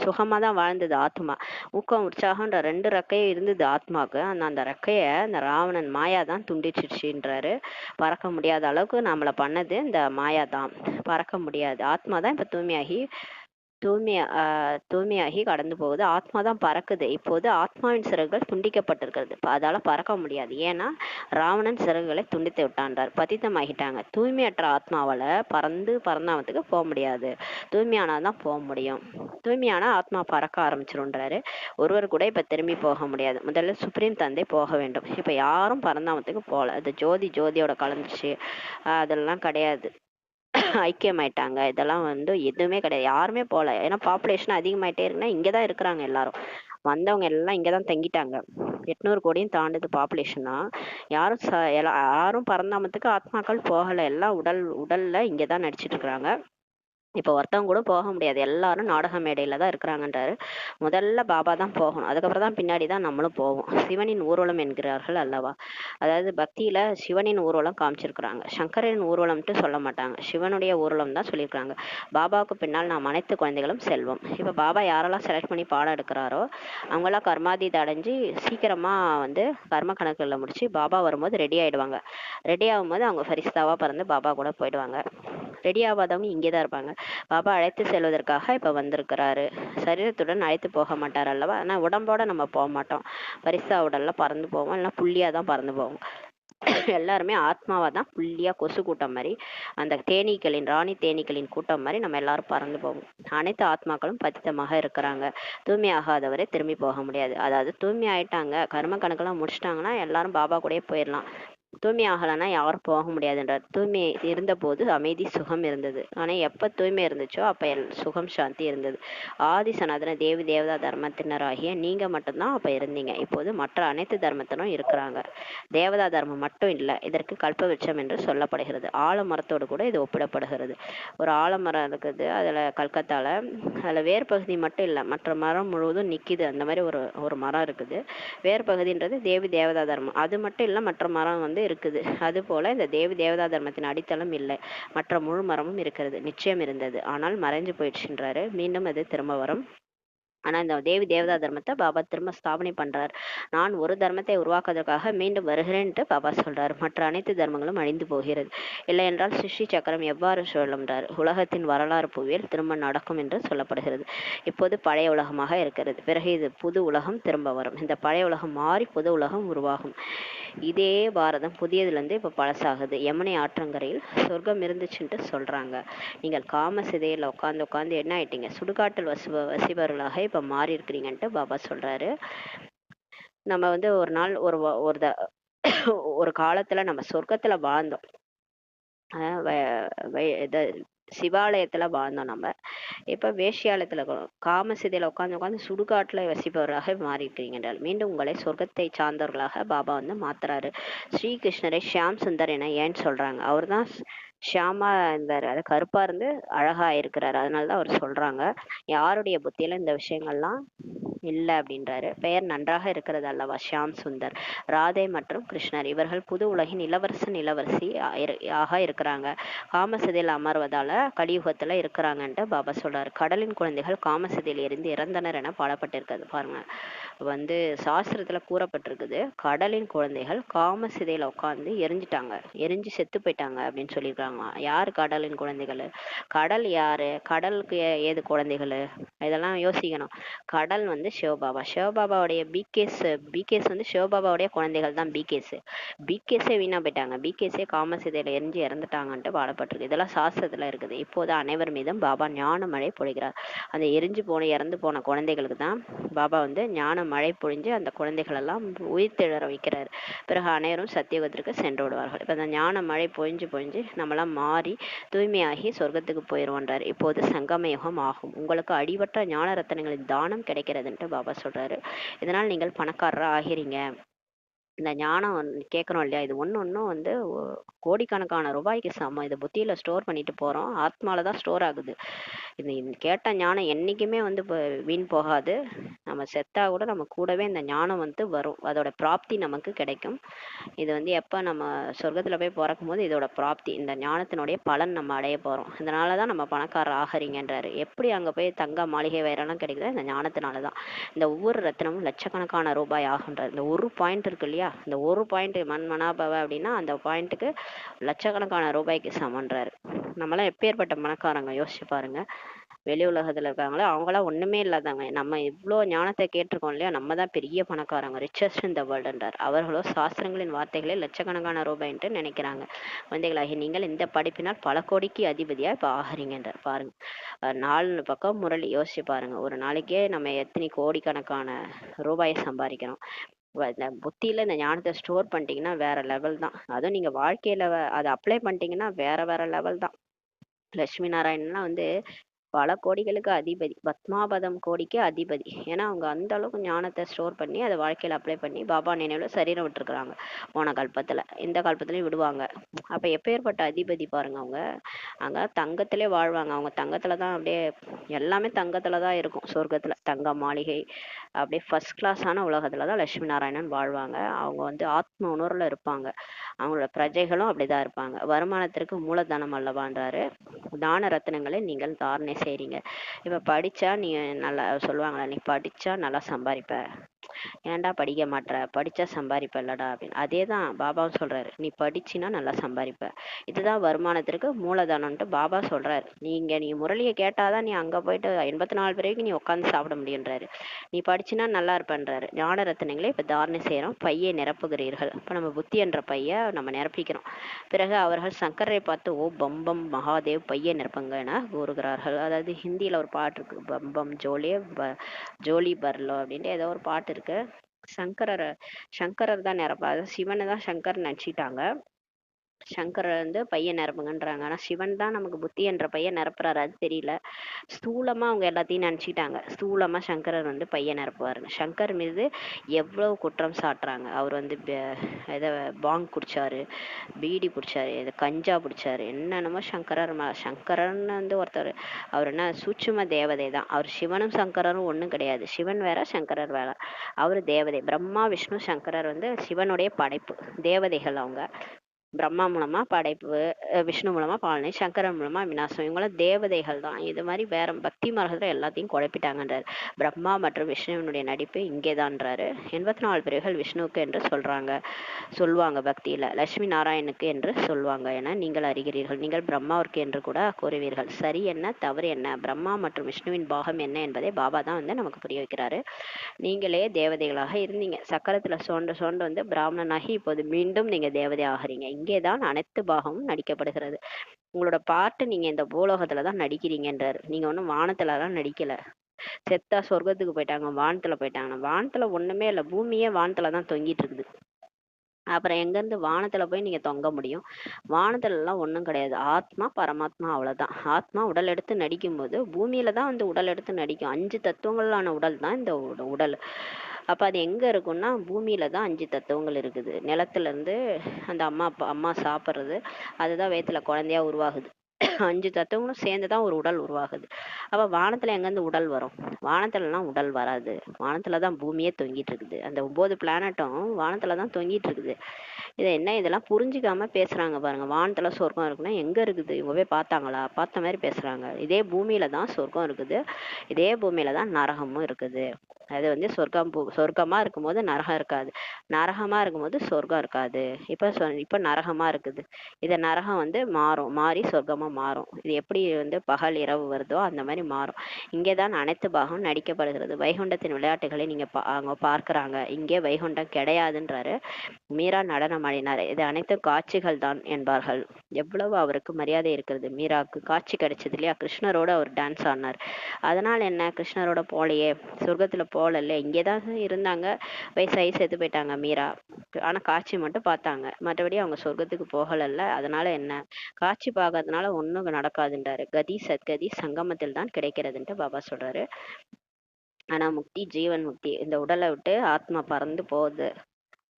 சுகமா தான் வாழ்ந்தது ஆத்மா. ஊக்கம் உற்சாகம்ன்ற 2 ரெக்கையும் இருந்தது ஆத்மாவுக்கு. அந்த ரெக்கைய இந்த ராவணன் மாயா தான் துண்டிச்சிருச்சுன்றாரு. பறக்க முடியாத அளவுக்கு நம்மள பண்ணது இந்த மாயா தான். பறக்க முடியாது. ஆத்மா தான் இப்ப தூய்மையாகி கடந்து போகுது. ஆத்மா தான் பறக்குது. இப்போது ஆத்மாவின் சிறகுகள் துண்டிக்கப்பட்டிருக்கிறது. அதால பறக்க முடியாது. ஏன்னா ராவணன் சிறகுகளை துண்டித்து விட்டான்றார். பதித்தமாகிட்டாங்க. தூய்மையற்ற ஆத்மாவால பரந்தாமத்துக்கு போக முடியாது. தூய்மையானாதான் போக முடியும். தூய்மையானா ஆத்மா பறக்க ஆரம்பிச்சிருன்றாரு. ஒருவர் கூட இப்ப திரும்பி போக முடியாது. முதல்ல சுப்ரீம் தந்தை போக வேண்டும். இப்ப யாரும் பரந்தாமத்துக்கு போகல. அது ஜோதியோட கலந்துச்சு. அதெல்லாம் கிடையாது. ஐக்கியமாயிட்டாங்க. இதெல்லாம் வந்து எதுவுமே கிடையாது. யாருமே போல. ஏன்னா பாப்புலேஷன் அதிகமாயிட்டே இருக்குன்னா இங்கதான் இருக்கிறாங்க எல்லாரும். வந்தவங்க எல்லாம் இங்கதான் தங்கிட்டாங்க. 800 கோடியும் தாண்டுது பாப்புலேஷனா. யாரும் பரந்தாமத்துக்கு ஆத்மாக்கள் போகல. எல்லாம் உடல்ல இங்கதான் நடிச்சிட்டு இருக்கிறாங்க. இப்ப ஒருத்தவங்க கூட போக முடியாது. எல்லாரும் நாடக மேடையில தான் இருக்கிறாங்கன்றாரு. முதல்ல பாபா தான் போகணும். அதுக்கப்புறம் தான் பின்னாடிதான் நம்மளும் போவோம். சிவனின் ஊர்வலம் என்கிறார்கள் அல்லவா? அதாவது பக்தியில சிவனின் ஊர்வலம் காமிச்சிருக்கிறாங்க. சங்கரின் ஊர்வலம்ட்டு சொல்ல மாட்டாங்க. சிவனுடைய ஊர்வலம் தான் சொல்லியிருக்காங்க. பாபாவுக்கு பின்னால் நாம் அனைத்து குழந்தைகளும் செல்வம். இப்ப பாபா யாரெல்லாம் செலக்ட் பண்ணி பாடம் எடுக்கிறாரோ அவங்கெல்லாம் கர்மாதீத அடைஞ்சு சீக்கிரமா வந்து கர்ம கணக்குல முடிச்சு பாபா வரும்போது ரெடி ஆயிடுவாங்க. ரெடி ஆகும்போது அவங்க ஃபரிஸ்தாவா பறந்து பாபா கூட போயிடுவாங்க. ரெடி ஆகாதவங்க இங்கே தான் இருப்பாங்க. பாபா அழைத்து செல்வதற்காக இப்போ வந்திருக்கிறாரு. சரீரத்துடன் அழைத்து போக மாட்டார் அல்லவா, ஆனால் உடம்போட நம்ம போக மாட்டோம். பரிசா உடல்ல பறந்து போவோம், இல்லைன்னா புள்ளியாக தான் பறந்து போவோம். எல்லாருமே ஆத்மாவா தான் புள்ளியா கொசு கூட்டம் மாதிரி, அந்த தேனீக்களின் ராணி தேனீக்களின் கூட்டம் மாதிரி நம்ம எல்லாரும் பறந்து போவோம். அனைத்து ஆத்மாக்களும் பதித்தமாக இருக்கிறாங்க. தூய்மை ஆகாதவரை திரும்பி போக முடியாது. அதாவது தூய்மை ஆயிட்டாங்க, கர்ம கணக்கெல்லாம் முடிச்சிட்டாங்கன்னா எல்லாரும் பாபா கூடயே போயிடலாம். தூய்மை ஆகலைன்னா யாரும் போக முடியாதுன்றார். தூய்மை இருந்தபோது அமைதி சுகம் இருந்தது. ஆனால் எப்போ தூய்மை இருந்துச்சோ அப்போ சுகம் சாந்தி இருந்தது. ஆதி சனாதன தேவி தேவதா தர்மத்தினராகிய நீங்கள் மட்டும்தான் அப்போ இருந்தீங்க. இப்போது மற்ற அனைத்து தர்மத்தினரும் இருக்கிறாங்க. தேவதா தர்மம் மட்டும் இல்லை. இதற்கு கல்பவிருட்சம் என்று சொல்லப்படுகிறது. ஆலமரத்தோடு கூட இது ஒப்பிடப்படுகிறது. ஒரு ஆலமரம் இருக்குது, அதில் கல்கத்தாவில், அதில் வேர் பகுதி மட்டும் இல்லை, மற்ற மரம் முழுவதும் நிற்கிது. அந்த மாதிரி ஒரு மரம் இருக்குது. வேர் பகுதின்றது தேவி தேவதா தர்மம். அது மட்டும் இல்லை, மற்ற மரம் இருக்குது. அது போல இந்த தேவி தேவதா தர்மத்தின் அடித்தளம் இல்லை, மற்ற முழு மரமும் இருக்கிறது. நிச்சயம் இருந்தது, ஆனால் மறைஞ்சு போயிடுச்சுன்றாரு. மீண்டும் அது திரும்ப வரும். ஆனால் இந்த தேவி தேவதா தர்மத்தை பாபா திரும்ப ஸ்தாபனை பண்ணுறார். நான் ஒரு தர்மத்தை உருவாக்குவதற்காக மீண்டும் வருகிறேன்ட்டு பாபா சொல்கிறார். மற்ற அனைத்து தர்மங்களும் அழிந்து போகிறது. இல்லை என்றால் சிருஷ்டி சக்கரம் எவ்வாறு சொல்லும்ன்றார். உலகத்தின் வரலாறு புவியில் திரும்ப நடக்கும் என்று சொல்லப்படுகிறது. இப்போது பழைய உலகமாக இருக்கிறது. பிறகு இது புது உலகம் திரும்ப வரும். இந்த பழைய உலகம் மாறி புது உலகம் உருவாகும். இதே பாரதம் புதியதுலேருந்து இப்போ பழசாகுது. யமுனை ஆற்றங்கரையில் சொர்க்கம் இருந்துச்சுன்ட்டு சொல்கிறாங்க. நீங்கள் காம சிதையில் உட்காந்து என்ன ஆயிட்டீங்க, சுடுகாட்டில் வசிபவர்களாக இப்போ மாறி இருக்கிறீங்கன்ட்டு பாபா சொல்கிறாரு. நம்ம வந்து ஒரு நாள் ஒரு காலத்தில் நம்ம சொர்க்கத்தில் வாழ்ந்தோம். சிவாலயத்துல வாழ்ந்தோம். நம்ம இப்ப வேஷ்யாலயத்துல காமசிதையில உட்காந்து சுடுகாட்டுல வசிப்பவராக மாறியிருக்கிறீங்க என்றால் மீண்டும் உங்களை சொர்க்கத்தை சார்ந்தவர்களாக பாபா வந்து மாத்துறாரு. ஸ்ரீகிருஷ்ணரை ஷியாம் சுந்தர் என ஏன்னு சொல்றாங்க. அவர் தான் ஷியாமா இருந்தாரு, அது கருப்பா இருந்து அழகா இருக்கிறாரு, அதனாலதான் அவர் சொல்றாங்க. யாருடைய புத்தியில இந்த விஷயங்கள்லாம் இல்லை அப்படின்றாரு. பெயர் நன்றாக இருக்கிறது அல்லவா ஷியாம் சுந்தர். ராதே மற்றும் கிருஷ்ணர் இவர்கள் புது உலகின் இளவரசன் இளவரசி ஆக இருக்கிறாங்க. காமசதியில் அமர்வதால கலியுகத்துல இருக்கிறாங்கன்ட்டு பாபா சொல்றாரு. கடலின் குழந்தைகள் காமசதியில் இருந்து இறந்தனர் என பாடப்பட்டிருக்கிறது. பாருங்க, வந்து சாஸ்திரத்துல கூறப்பட்டிருக்குது, கடலின் குழந்தைகள் காமசிதையில உட்காந்து எரிஞ்சு செத்து போயிட்டாங்க அப்படின்னு சொல்லியிருக்காங்க. யாரு கடலின் குழந்தைகள்? கடல் யாரு? கடலுக்கு ஏது குழந்தைகள்? இதெல்லாம் யோசிக்கணும். கடல் வந்து சிவபாபாவுடைய பிகேஸ் வந்து சிவபாபாவுடைய குழந்தைகள் தான் பிகேஸே வீணா போயிட்டாங்க. பிகேஸே காமசிதையில எரிஞ்சு இறந்துட்டாங்கன்ட்டு பாடப்பட்டிருக்கு. இதெல்லாம் சாஸ்திரத்துல இருக்குது. இப்போது அனைவர் மீதும் பாபா ஞான மழை பொழிகிறார். அந்த இறந்து போன குழந்தைகளுக்கு தான் பாபா வந்து ஞான மழை பொழிஞ்சு அந்த குழந்தைகள் எல்லாம் உயிர்த்தெழற வைக்கிறார். பிறகு அனைவரும் சத்தியுகத்திற்கு சென்று விடுவார்கள். இப்ப அந்த ஞான மழை பொழிஞ்சு நம்மளாம் மாறி தூய்மையாகி சொர்க்கத்துக்கு போயிடுவோன்றார். இப்போது சங்கம யுகம் ஆகும். உங்களுக்கு அடிவற்ற ஞான ரத்தனங்களின் தானம் கிடைக்கிறதுன்ட்டு பாபா சொல்றாரு. இதனால் நீங்கள் பணக்காரரா ஆகிறீங்க. இந்த ஞானம் கேட்கறோம் இல்லையா, இது ஒன்றும் வந்து கோடிக்கணக்கான ரூபாய்க்கு சமம். இதை புத்தியில ஸ்டோர் பண்ணிட்டு போறோம், ஆத்மால தான் ஸ்டோர் ஆகுது. இது கேட்ட ஞானம் என்னைக்குமே வந்து வீண் போகாது. நம்ம செத்தா கூட நம்ம கூடவே இந்த ஞானம் வந்து வரும், அதோட பிராப்தி நமக்கு கிடைக்கும். இது வந்து எப்போ நம்ம சொர்க்கத்துல போய் பிறக்கும் போது இதோட பிராப்தி, இந்த ஞானத்தினுடைய பலன் நம்ம அடைய போறோம். இதனாலதான் நம்ம பணக்காரர் ஆகிறீங்கன்றாரு. எப்படி அங்க போய் தங்க மாளிகை வைரெல்லாம் கிடைக்குதோ இந்த ஞானத்தினாலதான். இந்த ஒவ்வொரு ரத்தினமும் லட்சக்கணக்கான ரூபாய் ஆகுன்றார். இந்த ஒரு பாயிண்ட் இருக்கு இல்லையா, இந்த ஒரு பாயிண்ட் மனாபவ அப்படின்னா அந்த பாயிண்ட்டுக்கு லட்சக்கணக்கான ரூபாய்க்கு சமன்றாரு. நம்மளாம் எப்பேற்பட்ட பணக்காரங்க யோசிச்சு பாருங்க. வெளி உலகத்துல இருக்காங்களோ அவங்களாம் ஒண்ணுமே இல்லாதவங்க. நம்ம இவ்வளோ ஞானத்தை கேட்டிருக்கோம் இல்லையா, நம்ம தான் பெரிய பணக்காரங்க, ரிச்சஸ்ட் இன் த வேர்ல்டுன்றார். அவர்களோ சாஸ்திரங்களின் வார்த்தைகளே லட்சக்கணக்கான ரூபாய்ன்ட்டு நினைக்கிறாங்க. குழந்தைகளாகி நீங்கள் இந்த படிப்பினால் பல கோடிக்கு அதிபதியா இப்ப ஆகிறீங்கன்றார். பாருங்க, 4 பக்கம் முரளி யோசிச்சு பாருங்க. ஒரு நாளைக்கே நம்ம எத்தனை கோடிக்கணக்கான ரூபாயை சம்பாதிக்கிறோம். இந்த புத்தியில இந்த ஞானத்தை ஸ்டோர் பண்ணிட்டீங்கன்னா வேற லெவல் தான். அதுவும் நீங்க வாழ்க்கையில அதை அப்ளை பண்ணிட்டீங்கன்னா வேற லெவல் தான். லட்சுமி நாராயணன்லாம் வந்து பல கோடிகளுக்கு அதிபதி, பத்மாபதம் கோடிக்கு அதிபதி. ஏன்னா அவங்க அந்த அளவுக்கு ஞானத்தை ஸ்டோர் பண்ணி அதை வாழ்க்கையில அப்ளை பண்ணி பாபா நினைவுல சரீரம் விட்டுருக்குறாங்க. போன கல்பத்துல, இந்த கல்பத்துலயும் விடுவாங்க. அப்ப எப்பேற்பட்ட அதிபதி பாருங்க. அவங்க அங்க தங்கத்திலே வாழ்வாங்க. அவங்க தங்கத்துலதான் அப்படியே எல்லாமே தங்கத்துலதான் இருக்கும். சொர்க்கத்துல தங்க மாளிகை அப்படியே ஃபர்ஸ்ட் கிளாஸான உலகத்துலதான் லட்சுமி நாராயணன் வாழ்வாங்க. அவங்க வந்து ஆத்ம உணர்வுல இருப்பாங்க. அவங்களோட பிரஜைகளும் அப்படிதான் இருப்பாங்க. வருமானத்திற்கு மூலதனம் அல்லவான்றாரு. தான ரத்தினங்களை நீங்கள் தாரணை செய்றீங்க. இப்ப படிச்சா நீ நல்லா சொல்லுவாங்களா, நீ படிச்சா நல்லா சம்பாதிப்ப, ஏன்டா படிக்க மாட்ற, படிச்சா சம்பாதிப்ப இல்லடா அப்படின்னு. அதே தான் பாபாவும் சொல்றாரு, நீ படிச்சின்னா நல்லா சம்பாதிப்ப, இதுதான் வருமானத்திற்கு மூலதனம்ன்ட்டு பாபா சொல்றாரு. நீ முரளியை கேட்டாதான் நீ அங்க போயிட்டு 84 பிறகு நீ உட்காந்து சாப்பிட முடியுன்றாரு. நீ படிச்சினா நல்லா இருப்பன்றாரு. ஞான ரத்தினங்களே இப்ப தாரணை செய்யறோம், பையை நிரப்புகிறீர்கள். இப்ப நம்ம புத்தி என்ற பைய நம்ம நிரப்பிக்கிறோம். பிறகு அவர்கள் சங்கரை பார்த்து ஓ பம்பம் மகாதேவ் பையை நிரப்புங்க என கூறுகிறார்கள். அதாவது ஹிந்தியில ஒரு பாட்டு இருக்கு, பம்பம் ஜோலே ஜோலி பர்லோ அப்படின்ட்டு ஏதோ ஒரு பாட்டு இருக்கு. சங்கரர் தான் நிரப்பா, அதாவது சிவனை தான் சங்கர் நினைச்சிட்டாங்க. சங்கர் வந்து பையன் நிரப்புங்கன்றாங்க. ஆனா சிவன் தான் நமக்கு புத்தி என்ற பையன் நிரப்புறாரு, அது தெரியல. ஸ்தூலமா அவங்க எல்லாத்தையும் நினைச்சிட்டாங்க. ஸ்தூலமா சங்கரர் வந்து பையன் நிரப்புவாருங்க. சங்கர் மீது எவ்வளவு குற்றம் சாட்டுறாங்க. அவர் வந்து இதை பாங் குடிச்சாரு, பீடி பிடிச்சாரு, இது கஞ்சா பிடிச்சாரு, என்னென்னமோ சங்கரன் வந்து ஒருத்தர். அவர் என்ன சூட்சும தேவதை தான். அவர் சிவனும் சங்கரரும் ஒண்ணும் கிடையாது. சிவன் வேற சங்கரர் வேற. அவர் தேவதை. பிரம்மா விஷ்ணு சங்கரர் வந்து சிவனுடைய படைப்பு தேவதைகள். அவங்க பிரம்மா மூலமா படைப்பு, விஷ்ணு மூலமா பாலனை, சங்கரன் மூலமா விநாசம். இவங்களாம் தேவதைகள் தான். இது மாதிரி வேற பக்தி மார்க்கத்துல எல்லாத்தையும் குழப்பிட்டாங்கன்றாரு. பிரம்மா மற்றும் விஷ்ணுவினுடைய நடிப்பு இங்கேதான்றாரு. 84 பிரிவுகள் விஷ்ணுவுக்கு என்று சொல்லுவாங்க பக்தியில. லட்சுமி நாராயணுக்கு என்று சொல்லுவாங்க என நீங்கள் அறிகிறீர்கள். நீங்கள் பிரம்மாவிற்கு என்று கூட கூறுவீர்கள். சரி என்ன தவறு என்ன, பிரம்மா மற்றும் விஷ்ணுவின் பாகம் என்ன என்பதை பாபா தான் வந்து நமக்கு புரிய வைக்கிறாரு. நீங்களே தேவதைகளாக இருந்தீங்க, சக்கரத்துல சோண்டு வந்து பிராமணனாகி இப்போது மீண்டும் நீங்க தேவதை ஆகிறீங்க. இங்கேதான் அனைத்து பாகமும் நடிக்கப்படுகிறது. உங்களோட பாட்டு நீங்க இந்த பூலோகத்துலதான் நடிக்கிறீங்கன்றாரு. நீங்க ஒன்றும் வானத்துலலாம் நடிக்கல. செத்தா சொர்க்கத்துக்கு போயிட்டாங்க, வானத்துல போயிட்டாங்க. வானத்துல ஒண்ணுமே இல்லை, பூமியே வானத்துலதான் தொங்கிட்டு இருக்குது. அப்புறம் எங்க இருந்து வானத்துல போய் நீங்க தொங்க முடியும்? வானத்துல எல்லாம் ஒண்ணும் கிடையாது. ஆத்மா பரமாத்மா, அவ்வளவுதான். ஆத்மா உடல் எடுத்து நடிக்கும் போது பூமியில தான் வந்து உடல் எடுத்து நடிக்கும். 5 தத்துவங்களான உடல் தான் இந்த உடல். அப்ப அது எங்க இருக்கும்னா பூமியில தான் 5 தத்துவங்கள் இருக்குது. நிலத்துல இருந்து அந்த அம்மா சாப்பிடுறது, அதுதான் வயித்துல குழந்தையா உருவாகுது. 5 தத்துவங்களும் சேர்ந்துதான் ஒரு உடல் உருவாகுது. அப்ப வானத்துல எங்க இருந்து உடல் வரும்? வானத்துல எல்லாம் உடல் வராது. வானத்துலதான் பூமியே தொங்கிட்டு இருக்குது. அந்த 9 பிளானட்டும் வானத்துலதான் தொங்கிட்டு இருக்குது. இதை என்ன இதெல்லாம் புரிஞ்சுக்காம பேசுறாங்க பாருங்க. வானத்துல சொர்க்கம் இருக்குன்னா எங்க இருக்குது? இவங்க போய் பார்த்தாங்களா? பார்த்த மாதிரி பேசுறாங்க. இதே பூமியில தான் சொர்க்கம் இருக்குது, இதே பூமியில தான் நரகமும் இருக்குது. அது வந்து சொர்க்கமா இருக்கும்போது நரகம் இருக்காது, நரகமா இருக்கும்போது சொர்க்கம் இருக்காது. இப்ப நரகமா இருக்குது. இத நரகம் வந்து மாறி சொர்க்கமா மாறும். இது எப்படி வந்து பகல் இரவு வருதோ அந்த மாதிரி மாறும். இங்கேதான் அனைத்து பாகம் நடிக்கப்படுகிறது. வைகுண்டத்தின் விளையாட்டுகளை நீங்க அவங்க பார்க்கறாங்க. இங்கே வைகுண்டம் கிடையாதுன்றாரு. மீரா நடனம் ஆடினார். இது அனைத்தும் காட்சிகள் தான் என்பார்கள். எவ்வளவு அவருக்கு மரியாதை இருக்கிறது. மீராவுக்கு காட்சி கிடைச்சது இல்லையா? கிருஷ்ணரோட அவர் டான்ஸ் ஆடினார். அதனால என்ன, கிருஷ்ணரோட போலையே, சொர்க்கத்துல போகல, இங்கேதான் இருந்தாங்க. வயசாகி செத்து போயிட்டாங்க மீரா. ஆனா காட்சி மட்டும் பார்த்தாங்க, மற்றபடி அவங்க சொர்க்கத்துக்கு போகலல்ல. அதனால என்ன, காட்சி பார்க்கறதுனால ஒண்ணும் நடக்காதுன்றாரு. கதி சத்கதி சங்கமத்தில் தான் கிடைக்கிறதுன்ட்டு பாபா சொல்றாரு. ஆனா முக்தி, ஜீவன் முக்தி, இந்த உடலை விட்டு ஆத்மா பறந்து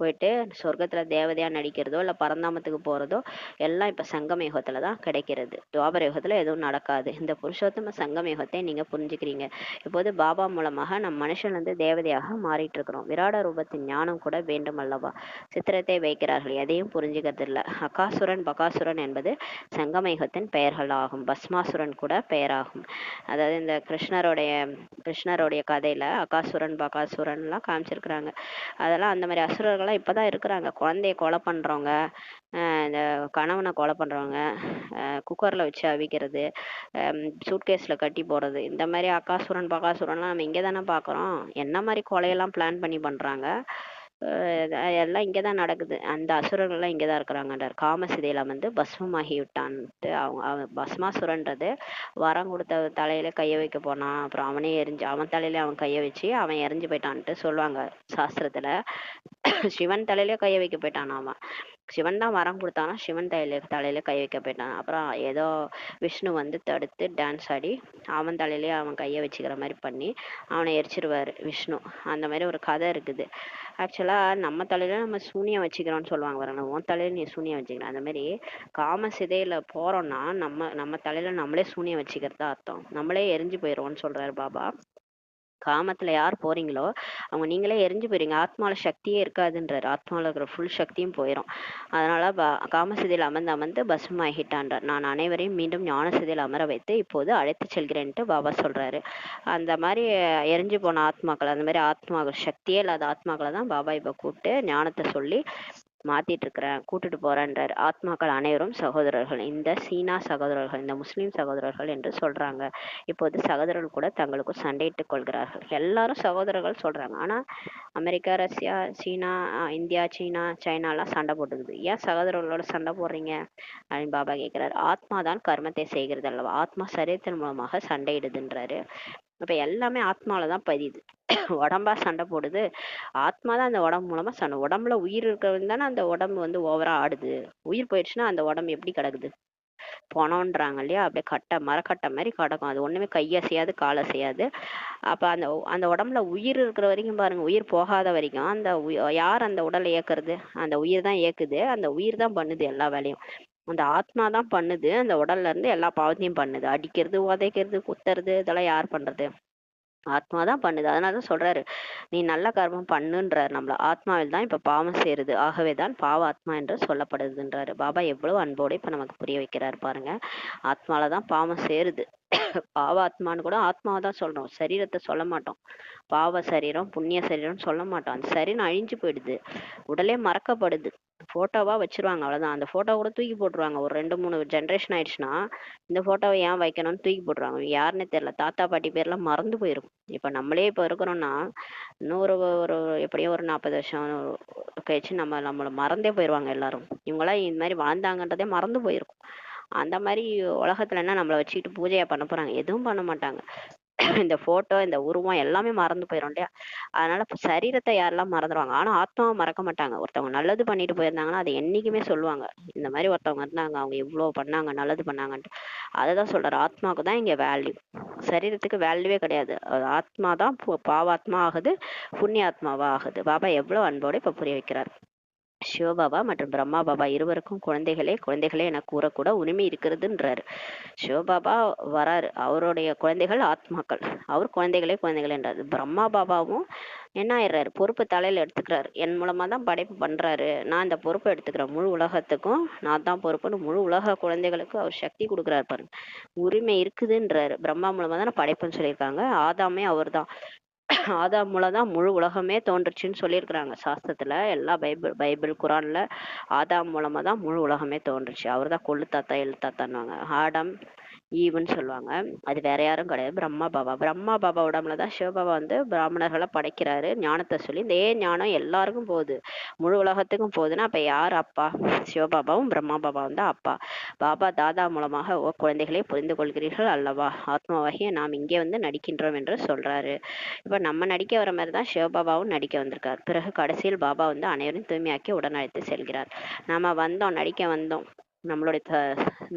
போயிட்டு சொர்க்கத்துல தேவதையா நடிக்கிறதோ இல்ல பரந்தாமத்துக்கு போறதோ எல்லாம் இப்ப சங்கம யுகத்துல தான் கிடைக்கிறது. துவாபர யுகத்துல எதுவும் நடக்காது. இந்த புருஷோத்தம சங்கம யுகத்தை நீங்க புரிஞ்சுக்கிறீங்க. இப்போது பாபா மூலமாக நம் மனுஷன் வந்து தேவதையாக மாறிட்டு இருக்கிறோம். விராட ரூபத்தின் ஞானம் கூட வேண்டும் அல்லவா? சித்திரத்தை வைக்கிறார்கள், எதையும் புரிஞ்சுக்கிறது இல்ல. அகாசுரன் பகாசுரன் என்பது சங்கம யுகத்தின் பெயர்கள் ஆகும். பஸ்மாசுரன் கூட பெயராகும். அதாவது இந்த கிருஷ்ணருடைய கதையில அகாசுரன் பகாசுரன் எல்லாம் காமிச்சிருக்கிறாங்க. அதெல்லாம் அந்த மாதிரி அசுரர்கள்லாம் இப்பதான் இருக்கிறாங்க. குழந்தைய கொலை பண்றவங்க, இந்த கணவனை கொலை பண்றவங்க, குக்கர்ல வச்சு அவிக்கிறது, சூட்கேஸ்ல கட்டி போடுறது, இந்த மாதிரி அகாசுரன் பகாசுரன்லாம் நம்ம இங்கே தானே பாக்குறோம். என்ன மாதிரி கொலையெல்லாம் பிளான் பண்ணி பண்றாங்க? எல்லாம் இங்கதான் நடக்குது. அந்த அசுரர்கள்லாம் இங்கதான் இருக்கிறாங்கன்றார். காமசிதையில வந்து பஸ்மமாகி விட்டான்ட்டு பஸ்மாசுரன்றது வரம் கொடுத்த தலையில கைய வைக்க போனான். அப்புறம் அவனே அவன் தலையில அவன் கைய வச்சு அவன் எரிஞ்சு போயிட்டான்ட்டு சொல்லுவாங்க சாஸ்திரத்துல. சிவன் தலையில கைய வைக்க போயிட்டான் அவன். சிவன் தான் வரம் கொடுத்தானா, சிவன் தலையில கை வைக்க போயிட்டான். அப்புறம் ஏதோ விஷ்ணு வந்து தடுத்து டான்ஸ் ஆடி அவன் தலையிலேயே அவன் கையை வச்சுக்கிற மாதிரி பண்ணி அவனை எரிச்சிருவாரு விஷ்ணு. அந்த மாதிரி ஒரு கதை இருக்குது. ஆக்சுவலா நம்ம தலையில நம்ம சூனியம் வச்சுக்கிறோம்னு சொல்லுவாங்க பாருங்க. உன் தலையில நீ சூனியம் வச்சுக்கிறோம். அந்த மாதிரி காம சிதையில போறோம்னா நம்ம தலையில நம்மளே சூனியம் வச்சுக்கிறதா அர்த்தம். நம்மளே எரிஞ்சு போயிடுவோம்னு சொல்றாரு பாபா. காமத்துல யார் போறீங்களோ அவங்க நீங்களே எரிஞ்சு போயிருங்க. ஆத்மால சக்தியே இருக்காதுன்றாரு. ஆத்மால இருக்கிற ஃபுல் சக்தியும் போயிடும். அதனால காமசிதையில் அமர்ந்து அமர்ந்து பஸ்மாகிட்டான்றார். நான் அனைவரையும் மீண்டும் ஞான சிதையில் அமர வைத்து இப்போது அழைத்து செல்கிறேன்ட்டு பாபா சொல்றாரு. அந்த மாதிரி எரிஞ்சு போன ஆத்மாக்கள், அந்த மாதிரி ஆத்மாக்கள், சக்தியே இல்லாத ஆத்மாக்களை தான் பாபா இப்ப கூப்பிட்டு ஞானத்தை சொல்லி மாத்திட்டு இருக்கிறேன், கூட்டிட்டு போறேன்றார். ஆத்மாக்கள் அனைவரும் சகோதரர்கள், இந்த சீனா சகோதரர்கள், இந்த முஸ்லிம் சகோதரர்கள் என்று சொல்றாங்க. இப்போது சகோதரர்கள் கூட தங்களுக்கும் சண்டையிட்டுக் கொள்கிறார்கள். எல்லாரும் சகோதரர்கள் சொல்றாங்க. ஆனா அமெரிக்கா, ரஷ்யா, சீனா, இந்தியா, சீனா, சைனா எல்லாம் சண்டை போட்டுக்குது. ஏன் சகோதரர்களோட சண்டை போடுறீங்க அப்படின்னு பாபா கேட்கிறாரு. ஆத்மா தான் கர்மத்தை செய்கிறது அல்லவா, ஆத்மா சரீரத்தின் மூலமாக சண்டையிடுதுன்றாரு. அப்ப எல்லாமே ஆத்மாலதான் பதியுது. உடம்பா சண்டை போடுது, ஆத்மா தான் அந்த உடம்பு மூலமா சண்டை. உடம்புல உயிர் இருக்கிறது தானே அந்த உடம்பு வந்து ஓவரா ஆடுது. உயிர் போயிடுச்சுன்னா அந்த உடம்பு எப்படி கிடக்குது, பணம்ன்றாங்க இல்லையா, அப்படியே கட்டை மரக்கட்டை மாதிரி கிடக்கும். அது ஒண்ணுமே கையை செய்யாது காலை செய்யாது. அப்ப அந்த அந்த உடம்புல உயிர் இருக்கிற வரைக்கும் பாருங்க, உயிர் போகாத வரைக்கும் அந்த யார் அந்த உடலை இயக்குறது, அந்த உயிர் தான் இயக்குது. அந்த உயிர் தான் பண்ணுது எல்லா வேலையும். அந்த ஆத்மா தான் பண்ணுது, அந்த உடல்ல இருந்து எல்லா பாவத்தையும் பண்ணுது. அடிக்கிறது, உதைக்கிறது, குத்துறது, இதெல்லாம் யார் பண்றது, ஆத்மா தான் பண்ணுது. அதனாலதான் சொல்றாரு, நீ நல்ல கர்மம் பண்ணுன்றாரு நம்மள. ஆத்மாவில் தான் இப்ப பாவம் சேருது, ஆகவேதான் பாவ ஆத்மா என்று சொல்லப்படுதுன்றாரு. பாபா எவ்வளவு அன்போடு இப்ப நமக்கு புரிய வைக்கிறாரு பாருங்க. ஆத்மாலதான் பாவம் சேருது. பாவ ஆத்மான்னு கூட ஆத்மாவை தான் சொல்றோம், சரீரத்தை சொல்ல மாட்டோம். பாவ சரீரம் புண்ணிய சரீரம் சொல்ல மாட்டோம். அந்த சரீரம் அழிஞ்சு போயிடுது, உடலே மறக்கப்படுது, போட்டோவா வச்சிருவாங்க அவ்வளவுதான். அந்த போட்டோ கூட தூக்கி போட்டுருவாங்க. ஒரு 2 3 ஜென்ரேஷன் ஆயிடுச்சுன்னா இந்த போட்டோவை ஏன் வைக்கணும்னு தூக்கி போட்டுருவாங்க. யாருன்னே தெரியல, தாத்தா பாட்டி பேர்லாம் மறந்து போயிருக்கும். இப்ப நம்மளே இப்ப இருக்கிறோம்னா இன்னும் ஒரு எப்படியும் ஒரு 40 வருஷம் கழிச்சு நம்மள மறந்தே போயிருவாங்க எல்லாரும். இவங்கெல்லாம் இந்த மாதிரி வாழ்ந்தாங்கன்றதே மறந்து போயிருக்கும். அந்த மாதிரி உலகத்துல என்ன நம்மளை வச்சுக்கிட்டு பூஜையா பண்ண போறாங்க, எதுவும் பண்ண மாட்டாங்க. இந்த போட்டோ இந்த உருவம் எல்லாமே மறந்து போயிடும் இல்லையா. அதனால இப்ப சரீரத்தை யாரெல்லாம் மறந்துடுவாங்க, ஆனா ஆத்மாவை மறக்க மாட்டாங்க. ஒருத்தவங்க நல்லது பண்ணிட்டு போயிருந்தாங்கன்னா அதை என்னைக்குமே சொல்லுவாங்க, இந்த மாதிரி ஒருத்தவங்க இருந்தாங்க, அவங்க இவ்வளவு பண்ணாங்க, நல்லது பண்ணாங்கன்ட்டு. அததான் சொல்றாரு, ஆத்மாவுக்கு தான் இங்க வேல்யூ, சரீரத்துக்கு வேல்யூவே கிடையாது. ஆத்மா தான் பாவாத்மா ஆகுது, புண்ணிய ஆத்மாவா ஆகுது. பாபா எவ்வளவு அன்போட இப்ப புரிய வைக்கிறார். சிவபாபா மற்றும் பிரம்மா பாபா இருவருக்கும் குழந்தைகளே என கூறக்கூட உரிமை இருக்கிறதுன்றாரு. சிவபாபா வராரு, அவருடைய குழந்தைகள் ஆத்மாக்கள், அவர் குழந்தைகளே என்றாரு. பிரம்மா பாபாவும் என்ன ஆயிடுறாரு, பொறுப்பு தலையில எடுத்துக்கிறாரு. என் மூலமா தான் படைப்பு பண்றாரு, நான் இந்த பொறுப்பை எடுத்துக்கிறேன், முழு உலகத்துக்கும் நான் தான் பொறுப்புன்னு முழு உலக குழந்தைகளுக்கு அவர் சக்தி கொடுக்குறாரு பாருங்க. உரிமை இருக்குதுன்றாரு. பிரம்மா மூலமா தானே படைப்புன்னு சொல்லியிருக்காங்க. ஆதாமே அவர் தான். ஆதாம் மூலம் தான் முழு உலகமே தோன்றுச்சுன்னு சொல்லியிருக்கிறாங்க சாஸ்திரத்துல. எல்லா பைபிள் குரான்ல ஆதாம் மூலமா தான் முழு உலகமே தோன்றுச்சு. அவர் தான் கொள்ளு தாத்தா எழு தாத்தான்னுவாங்க. ஆடம் ஈவுன்னு சொல்லுவாங்க. அது வேற யாரும் கிடையாது, பிரம்மா பாபா. பிரம்மா பாபா உடம்புலதான் சிவபாபா வந்து பிராமணர்களை படைக்கிறாரு, ஞானத்தை சொல்லி. இந்த ஞானம் எல்லாருக்கும் போகுது, முழு உலகத்துக்கும் போகுதுன்னா அப்ப யார் அப்பா, சிவபாபாவும் பிரம்மா பாபாவும் தான் அப்பா. பாபா தாதா மூலமாக ஓ குழந்தைகளை புரிந்து கொள்கிறீர்கள் அல்லவா, ஆத்மாவாகிய நாம் இங்கே வந்து நடிக்கின்றோம் என்று சொல்றாரு. இப்ப நம்ம நடிக்க வர மாதிரிதான் சிவபாபாவும் நடிக்க வந்திருக்கார். பிறகு கடைசியில் பாபா வந்து அனைவரும் தூய்மையாக்கி உடன் அழைத்து செல்கிறார். நாம வந்தோம், நடிக்க வந்தோம்.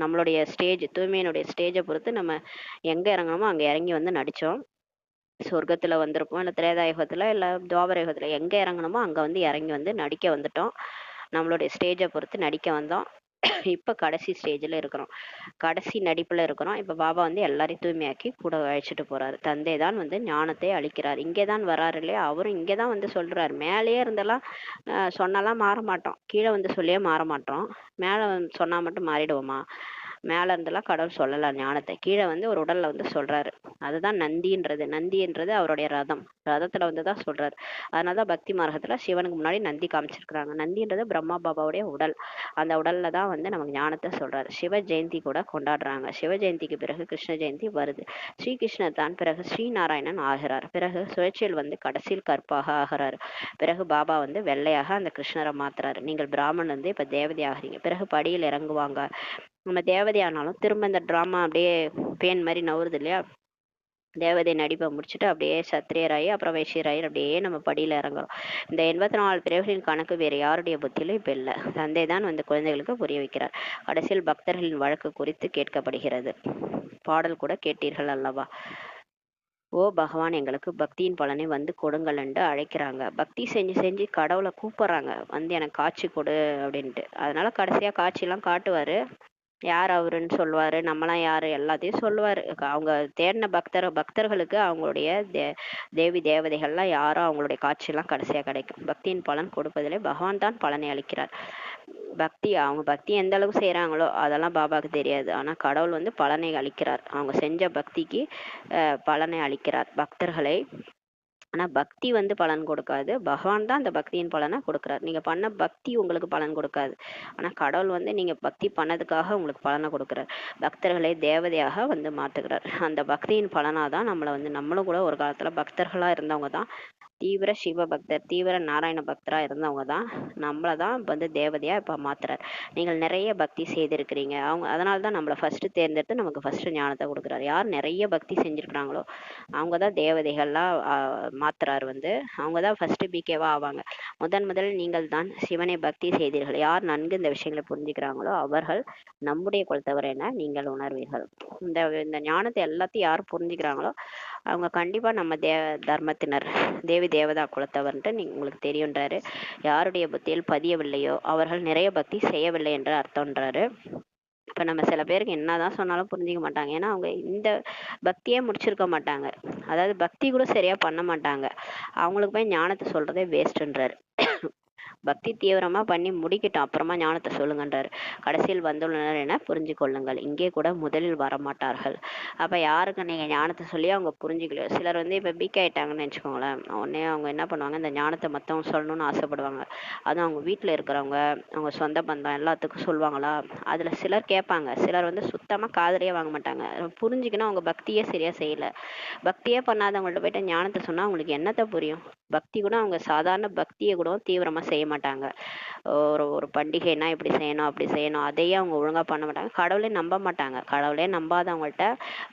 நம்மளுடைய ஸ்டேஜ், தூய்மையினுடைய ஸ்டேஜை பொறுத்து நம்ம எங்க இறங்கணுமோ அங்க இறங்கி வந்து நடிச்சோம். சொர்க்கத்துல வந்திருப்போம், இல்ல திரேதாயுகத்துல, இல்ல துவாபரயுகத்துல எங்க இறங்கணுமோ அங்க வந்து இறங்கி வந்து நடிக்க வந்துட்டோம். நம்மளுடைய ஸ்டேஜை பொறுத்து நடிக்க வந்தோம். இப்ப கடைசி ஸ்டேஜ்ல இருக்கிறோம், கடைசி நடிப்புல இருக்கிறோம். இப்ப பாபா வந்து எல்லாரையும் தூய்மையாக்கி கூட அழைச்சிட்டு போறாரு. தந்தை தான் வந்து ஞானத்தை அளிக்கிறார். இங்கேதான் வராரு இல்லையா, அவரும் இங்கேதான் வந்து சொல்றாரு. மேலேயே இருந்தெல்லாம் சொன்னாலாம் மாற மாட்டோம், கீழே வந்து சொல்லியே மாற மாட்டோம். மேல சொன்னா மட்டும் மாறிடுவோமா, மேல இருந்தெல்லாம் கடவுள் சொல்லலாம் ஞானத்தை, கீழே வந்து ஒரு உடல்ல வந்து சொல்றாரு. அதுதான் நந்தின்றது அவருடைய ரதத்துல வந்துதான் சொல்றாரு. அதனாலதான் பக்தி மார்க்கத்துல சிவனுக்கு முன்னாடி நந்தி காமிச்சிருக்கிறாங்க. நந்தின்றது பிரம்மா பாபாவுடைய உடல், அந்த உடல்ல தான் வந்து நமக்கு ஞானத்தை சொல்றாரு. சிவ ஜெயந்தி கூட கொண்டாடுறாங்க. சிவ ஜெயந்திக்கு பிறகு கிருஷ்ண ஜெயந்தி வருது. ஸ்ரீகிருஷ்ணர் தான் பிறகு ஸ்ரீநாராயணன் ஆகிறார். பிறகு சுழற்சியில் வந்து கடைசியில் கற்பாக ஆகிறாரு. பிறகு பாபா வந்து வெள்ளையாக அந்த கிருஷ்ணரை மாத்துறாரு. நீங்கள் பிராமணன் வந்து இப்ப தேவதை ஆகிறீங்க. பிறகு படியில் இறங்குவாங்க. நம்ம தேவதை ஆனாலும் திரும்ப இந்த டிராமா அப்படியே பேன் மாதிரி நவுறுது இல்லையா, தேவதை நடிப்பை முடிச்சுட்டு அப்படியே சத்திரியராயி அப்புறம் வைசியராயி அப்படியே நம்ம படியில இறங்குறோம். இந்த 84 பிறவிகளின் கணக்கு வேற யாருடைய புத்தியிலும் இப்ப இல்லை. தந்தை தான் வந்து குழந்தைகளுக்கு புரிய வைக்கிறார். கடைசியில் பக்தர்களின் வழக்கு குறித்து கேட்கப்படுகிறது. பாடல் கூட கேட்டீர்கள் அல்லவா, ஓ பகவான் எங்களுக்கு பக்தியின் பலனை வந்து கொடுங்கள் என்று அழைக்கிறாங்க. பக்தி செஞ்சு செஞ்சு கடவுளை கூப்பிடுறாங்க, வந்து எனக்கு காட்சி கொடு அப்படின்ட்டு. அதனால கடைசியா காட்சி எல்லாம் காட்டுவாரு. யார் அவருன்னு சொல்லுவாரு, நம்மளாம் யாரு எல்லாத்தையும் சொல்லுவாரு. அவங்க தேடின பக்தர்களுக்கு அவங்களுடைய தேவி தேவதைகள்லாம் யாரோ அவங்களுடைய காட்சியெல்லாம் கடைசியா கிடைக்கும். பக்தியின் பலன் கொடுப்பதிலே பகவான் தான் பலனை அளிக்கிறார். அவங்க பக்தி எந்த அளவுக்கு செய்யறாங்களோ அதெல்லாம் பாபாவுக்கு தெரியாது. ஆனா கடவுள் வந்து பலனை அளிக்கிறார். அவங்க செஞ்ச பக்திக்கு பலனை அளிக்கிறார் பக்தர்களை. ஆனா பக்தி வந்து பலன் கொடுக்காது. பகவான் தான் அந்த பக்தியின் பலனை கொடுக்குறாரு. நீங்க பண்ண பக்தி உங்களுக்கு பலன் கொடுக்காது. ஆனா கடவுள் வந்து நீங்க பக்தி பண்ணதுக்காக உங்களுக்கு பலனை கொடுக்குறார். பக்தர்களை தேவதையாக வந்து மாத்துக்கிறார். அந்த பக்தியின் பலனாதான் நம்மளை வந்து நம்மளும் கூட ஒரு காலத்துல பக்தர்களா இருந்தவங்க தான். தீவிர சிவ பக்தர், தீவிர நாராயண பக்தரா இருந்தவங்க தான் நம்மளை தான் வந்து தேவதையா இப்ப மாத்துறாரு. நீங்கள் நிறைய பக்தி செய்திருக்கிறீங்க. அதனால தான் நம்மளை ஃபர்ஸ்ட் தேர்ந்தெடுத்து நமக்கு ஃபர்ஸ்ட் ஞானத்தை கொடுக்குறாரு. யார் நிறைய பக்தி செஞ்சிருக்கிறாங்களோ அவங்க தான் தேவதைகள்லாம் மாத்துறாரு. வந்து அவங்க தான் ஃபர்ஸ்ட் பிகேவா ஆவாங்க. முதல் நீங்கள் தான் சிவனை பக்தி செய்தீர்கள். யார் நன்கு இந்த விஷயங்களை புரிஞ்சுக்கிறாங்களோ அவர்கள் நம்முடைய குலத்தவர் என நீங்கள் உணர்வீர்கள். இந்த ஞானத்தை எல்லாத்தையும் யார் புரிஞ்சுக்கிறாங்களோ அவங்க கண்டிப்பா நம்ம தர்மத்தினர், தேவி தேவதா குலத்தவர்ன்ட்டு உங்களுக்கு தெரியுன்றாரு. யாருடைய புத்தியில் பதியவில்லையோ அவர்கள் நிறைய பக்தி செய்யவில்லை என்று அர்த்தம்ன்றாரு. இப்ப நம்ம சில பேருக்கு என்னதான் சொன்னாலும் புரிஞ்சுக்க மாட்டாங்க. ஏன்னா அவங்க இந்த பக்தியே முடிச்சிருக்க மாட்டாங்க. அதாவது பக்தி கூட சரியா பண்ண மாட்டாங்க. அவங்களுக்கு போய் ஞானத்தை சொல்றதே வேஸ்ட்ன்றாரு. பக்தி தீவிரமா பண்ணி முடிக்கட்டும், அப்புறமா ஞானத்தை சொல்லுங்கன்றாரு. கடைசியில் வந்துள்ளனர் என புரிஞ்சு கொள்ளுங்கள். இங்கே கூட முதலில் வரமாட்டார்கள். அப்ப யாருக்கு நீங்க ஞானத்தை சொல்லி அவங்க புரிஞ்சுக்கலையோ, சிலர் வந்து இப்ப பிக் ஆயிட்டாங்கன்னு வச்சுக்கோங்களேன். உடனே அவங்க என்ன பண்ணுவாங்க, இந்த ஞானத்தை மத்தவங்க சொல்லணும்னு ஆசைப்படுவாங்க. அதுவும் அவங்க வீட்டுல இருக்கிறவங்க, அவங்க சொந்த பந்தம் எல்லாத்துக்கும் சொல்லுவாங்களா. அதுல சிலர் கேட்பாங்க, சிலர் வந்து சுத்தமா காதுலயே வாங்க மாட்டாங்க. புரிஞ்சுக்கணும், அவங்க பக்தியே சரியா செய்யல. பக்தியே பண்ணாதவங்கள்ட்ட போயிட்டு ஞானத்தை சொன்னா அவங்களுக்கு என்னத்த புரியும். பக்தி கூட அவங்க சாதாரண பக்தியை கூட தீவிரமா செய்ய மாட்டாங்க. ஒரு பண்டிகைனா இப்படி செய்யணும் அப்படி செய்யணும் அதையே அவங்க ஒழுங்கா பண்ண மாட்டாங்க. கடவுளே நம்ப மாட்டாங்க. கடவுளே நம்பாதவங்கள்ட்ட,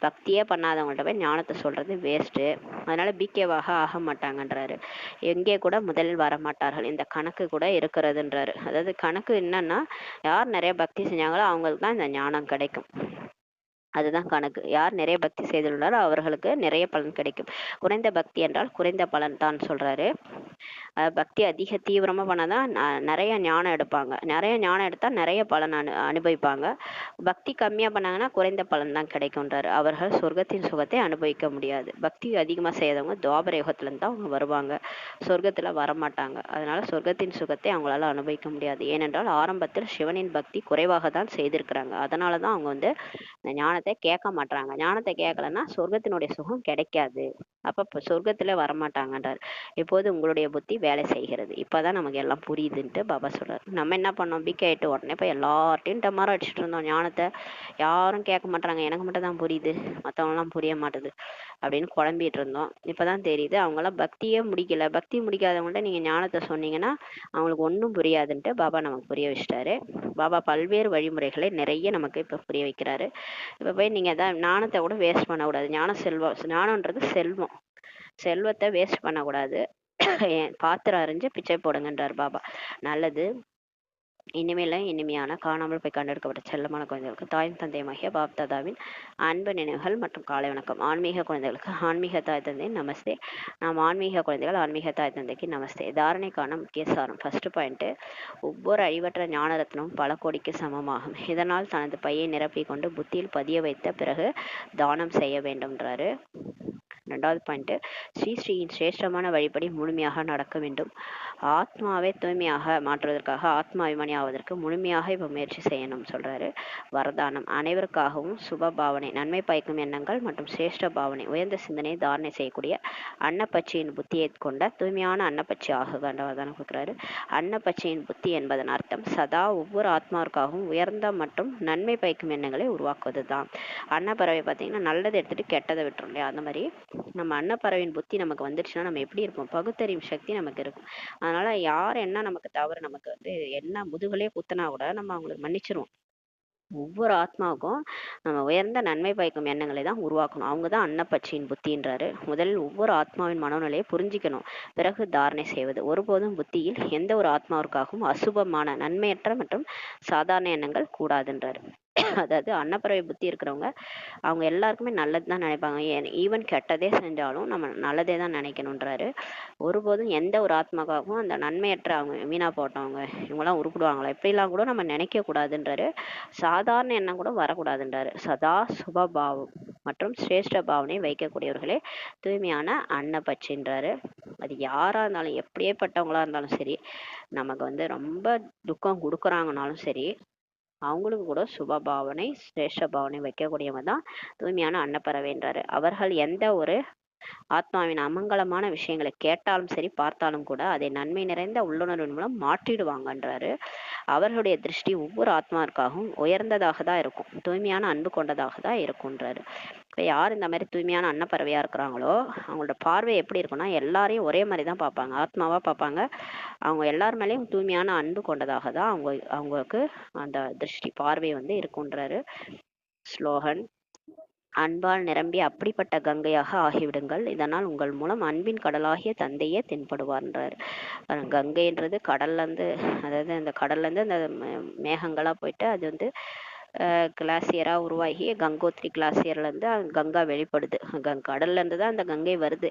பக்தியே பண்ணாதவங்கள்ட்ட போய் ஞானத்தை சொல்றது வேஸ்ட். அதனால பிகேவாக ஆக மாட்டாங்கன்றாரு. எங்கே கூட முதலில் வர மாட்டார்கள். இந்த கணக்கு கூட இருக்கிறதுன்றாரு. அதாவது கணக்கு என்னன்னா, யார் நிறைய பக்தி செஞ்சாங்களோ அவங்களுக்கு தான் இந்த ஞானம் கிடைக்கும். அதுதான் கணக்கு. யார் நிறைய பக்தி செய்துள்ளாரோ அவர்களுக்கு நிறைய பலன் கிடைக்கும். குறைந்த பக்தி என்றால் குறைந்த பலன் தான் சொல்றாரு. பக்தி அதிக தீவிரமா பண்ணாதான் நிறைய ஞானம் எடுப்பாங்க. நிறைய ஞானம் எடுத்தா நிறைய பலன் அனுபவிப்பாங்க. பக்தி கம்மியா பண்ணாங்கன்னா குறைந்த பலன் தான் கிடைக்கும்ன்றாரு. அவர்கள் சொர்க்கத்தின் சுகத்தை அனுபவிக்க முடியாது. பக்தி அதிகமா செய்யறவங்க துவாபர யுகத்துல இருந்து தான் அவங்க வருவாங்க. சொர்க்கத்துல வரமாட்டாங்க. அதனால சொர்க்கத்தின் சுகத்தை அவங்களால அனுபவிக்க முடியாது. ஏனென்றால் ஆரம்பத்தில் சிவனின் பக்தி குறைவாக தான் செய்திருக்கிறாங்க. அதனாலதான் அவங்க வந்து இந்த ஞானத்தை கேட்க மாட்டாங்க. ஞானத்தை கேட்கலன்னா சொர்க்கத்தினுடைய சுகம் கிடைக்காது. அப்ப சொர்க்கத்துல வரமாட்டாங்கன்றார். இப்போது உங்களுடைய புத்தி வேலை செய்கிறது. இப்பதான் நமக்கு எல்லாம் புரியுதுன்ட்டு பாபா சொல்றாரு. நம்ம என்ன பண்ணோம், பிக் ஆயிட்டு உடனே இப்ப எல்லார்ட்டையும் டமாரா அடிச்சுட்டு இருந்தோம். ஞானத்தை யாரும் கேட்க மாட்டாங்க, எனக்கு மட்டும் தான் புரியுது, மத்தவங்க எல்லாம் புரிய மாட்டுது அப்படின்னு குழம்பிட்டு இருந்தோம். இப்பதான் தெரியுது அவங்க எல்லாம் பக்தியே முடிக்கல. பக்தி முடிக்காதவங்கள்ட்ட நீங்க ஞானத்தை சொன்னீங்கன்னா அவங்களுக்கு ஒன்றும் புரியாதுன்ட்டு பாபா நமக்கு புரிய வச்சிட்டாரு. பாபா பல்வேறு வழிமுறைகளை நிறைய நமக்கு இப்ப புரிய வைக்கிறாரு. இப்ப போய் நீங்க தான் ஞானத்தை கூட வேஸ்ட் பண்ணக்கூடாது. ஞானம்ன்றது செல்வம். செல்வத்தை வேஸ்ட் பண்ணக்கூடாது. பாத்திரம் அறிஞ்சு பிச்சை போடுங்கன்றார் பாபா. நல்லது. இனிமேல இனிமையான காணாமல் போய் கண்டெடுக்கப்பட்ட செல்லமான குழந்தைகளுக்கு தாயும் தந்தையுமாகிய பாப் தாதாவின் அன்பு நினைவுகள் மற்றும் காலை வணக்கம். ஆன்மீக குழந்தைகளுக்கு ஆன்மீக தாய் தந்தை நமஸ்தே. நாம் ஆன்மீக குழந்தைகள் ஆன்மீக தாய் தந்தைக்கு நமஸ்தே. தாரணைக்கான முக்கிய சாரம். ஃபர்ஸ்ட் பாயிண்ட், ஒவ்வொரு அழிவற்ற ஞானரத்னமும் பல கோடிக்கு சமமாகும். இதனால் தனது பையை நிரப்பிக் கொண்டு புத்தியில் பதிய வைத்த பிறகு தானம் செய்ய வேண்டும்ன்றாரு. ரெண்டாவது பாயிண்ட், ஸ்ரீயின் சிரேஷ்டமான வழிபடி முழுமையாக நடக்க வேண்டும். ஆத்மாவை தூய்மையாக மாற்றுவதற்காக ஆத்மாபிமானி ஆவதற்கு முழுமையாக இப்ப முயற்சி செய்யணும் சொல்றாரு. வரதானம். அனைவருக்காகவும் சுப பாவனை, நன்மை பயக்கும் எண்ணங்கள் மற்றும் சிரேஷ்ட பாவனை, உயர்ந்த சிந்தனை தாரணை செய்யக்கூடிய அன்னப்பட்சியின் புத்தியை கொண்ட தூய்மையான அன்னப்பட்சி ஆகுக வரதானம் கொடுக்குறாரு. அன்னப்பட்சியின் புத்தி என்பதன் அர்த்தம் சதா ஒவ்வொரு ஆத்மாவிற்காகவும் உயர்ந்த மற்றும் நன்மை பயக்கும் எண்ணங்களை உருவாக்குவதுதான். அன்னப்பறவை பார்த்தீங்கன்னா நல்லதை எடுத்துட்டு கெட்டதை விட்டுரும் இல்லையா, அந்த மாதிரி நம்ம அன்னப்பறவையின் புத்தி நமக்கு வந்துடுச்சுன்னா நம்ம எப்படி இருப்போம், பகுத்தறிவு சக்தி நமக்கு இருக்கும். அதனால யார் என்ன நமக்கு தவறு, நமக்கு வந்து என்ன முதுகுலே குத்துனா கூட நம்ம அவங்களுக்கு மன்னிச்சிருவோம். ஒவ்வொரு ஆத்மாவுக்கும் நம்ம உயர்ந்த நன்மை பயக்கும் எண்ணங்களை தான் உருவாக்கணும். அவங்க தான் அன்னப்பட்சியின் புத்தின்றாரு. முதலில் ஒவ்வொரு ஆத்மாவின் மனோநிலையை புரிஞ்சுக்கணும், பிறகு தாரணை செய்வது. ஒருபோதும் புத்தியில் எந்த ஒரு ஆத்மாவிற்காகவும் அசுபமான நன்மையற்ற மற்றும் சாதாரண எண்ணங்கள் கூடாதுன்றாரு. அதாவது அன்னப்பறவை புத்தி இருக்கிறவங்க அவங்க எல்லாருக்குமே நல்லது தான் நினைப்பாங்க. ஈவன் கெட்டதே செஞ்சாலும் நம்ம நல்லதே தான் நினைக்கணுன்றாரு. ஒருபோதும் எந்த ஒரு ஆத்மாக்காகவும் அந்த நன்மையற்ற அவங்க வீணா போட்டவங்க இவங்கெல்லாம் உருப்பிடுவாங்களா இப்படிலாம் கூட நம்ம நினைக்க கூடாதுன்றாரு. சாதாரண எண்ணம் கூட வரக்கூடாதுன்றாரு. சதா சுபபாவம் மற்றும் சிரேஷ்ட பாவனை வைக்கக்கூடியவர்களே தூய்மையான அன்னப்பட்சின்றாரு. அது யாரா இருந்தாலும் எப்படியேப்பட்டவங்களா இருந்தாலும் சரி, நமக்கு வந்து ரொம்ப துக்கம் கொடுக்குறாங்கனாலும் சரி, அவங்களுக்கு கூட சுப பாவனை சிரேஷ்ட பாவனை வைக்கக்கூடியவங்க தான் தூய்மையான அன்னப்பறவைன்றாரு. அவர்கள் எந்த ஒரு ஆத்மாவின் அமங்கலமான விஷயங்களை கேட்டாலும் சரி பார்த்தாலும் கூட அதை நன்மை நிறைந்த உள்ளுணர்வின் மூலம் மாற்றிடுவாங்கன்றாரு. அவர்களுடைய திருஷ்டி ஒவ்வொரு ஆத்மாவிற்காகவும் உயர்ந்ததாக தான் இருக்கும், தூய்மையான அன்பு கொண்டதாக தான் இருக்கும்ன்றாரு. இப்போ யார் இந்த மாதிரி தூய்மையான அன்னப்பறவையா இருக்கிறாங்களோ அவங்களோட பார்வை எப்படி இருக்குன்னா எல்லாரையும் ஒரே மாதிரி தான் பார்ப்பாங்க, ஆத்மாவா பார்ப்பாங்க. அவங்க எல்லார் மேலேயும் தூய்மையான அன்பு கொண்டதாக தான் அவங்களுக்கு அந்த திருஷ்டி பார்வை வந்து இருக்குன்றாரு. ஸ்லோகன்: அன்பால் நிரம்பி அப்படிப்பட்ட கங்கையாக ஆகிவிடுங்கள், இதனால் உங்கள் மூலம் அன்பின் கடலாகிய தந்தையே தென்படுவார்ன்றார். கங்கைன்றது கடல்ல இருந்து, அதாவது அந்த கடல்ல இருந்து அந்த மேகங்களா போயிட்டு அது வந்து கிளாசியரா உருவாகி கங்கோத்ரி கிளாசியர்ல இருந்து கங்கா வெளிப்படுது. கடல்ல இருந்து தான் அந்த கங்கை வருது.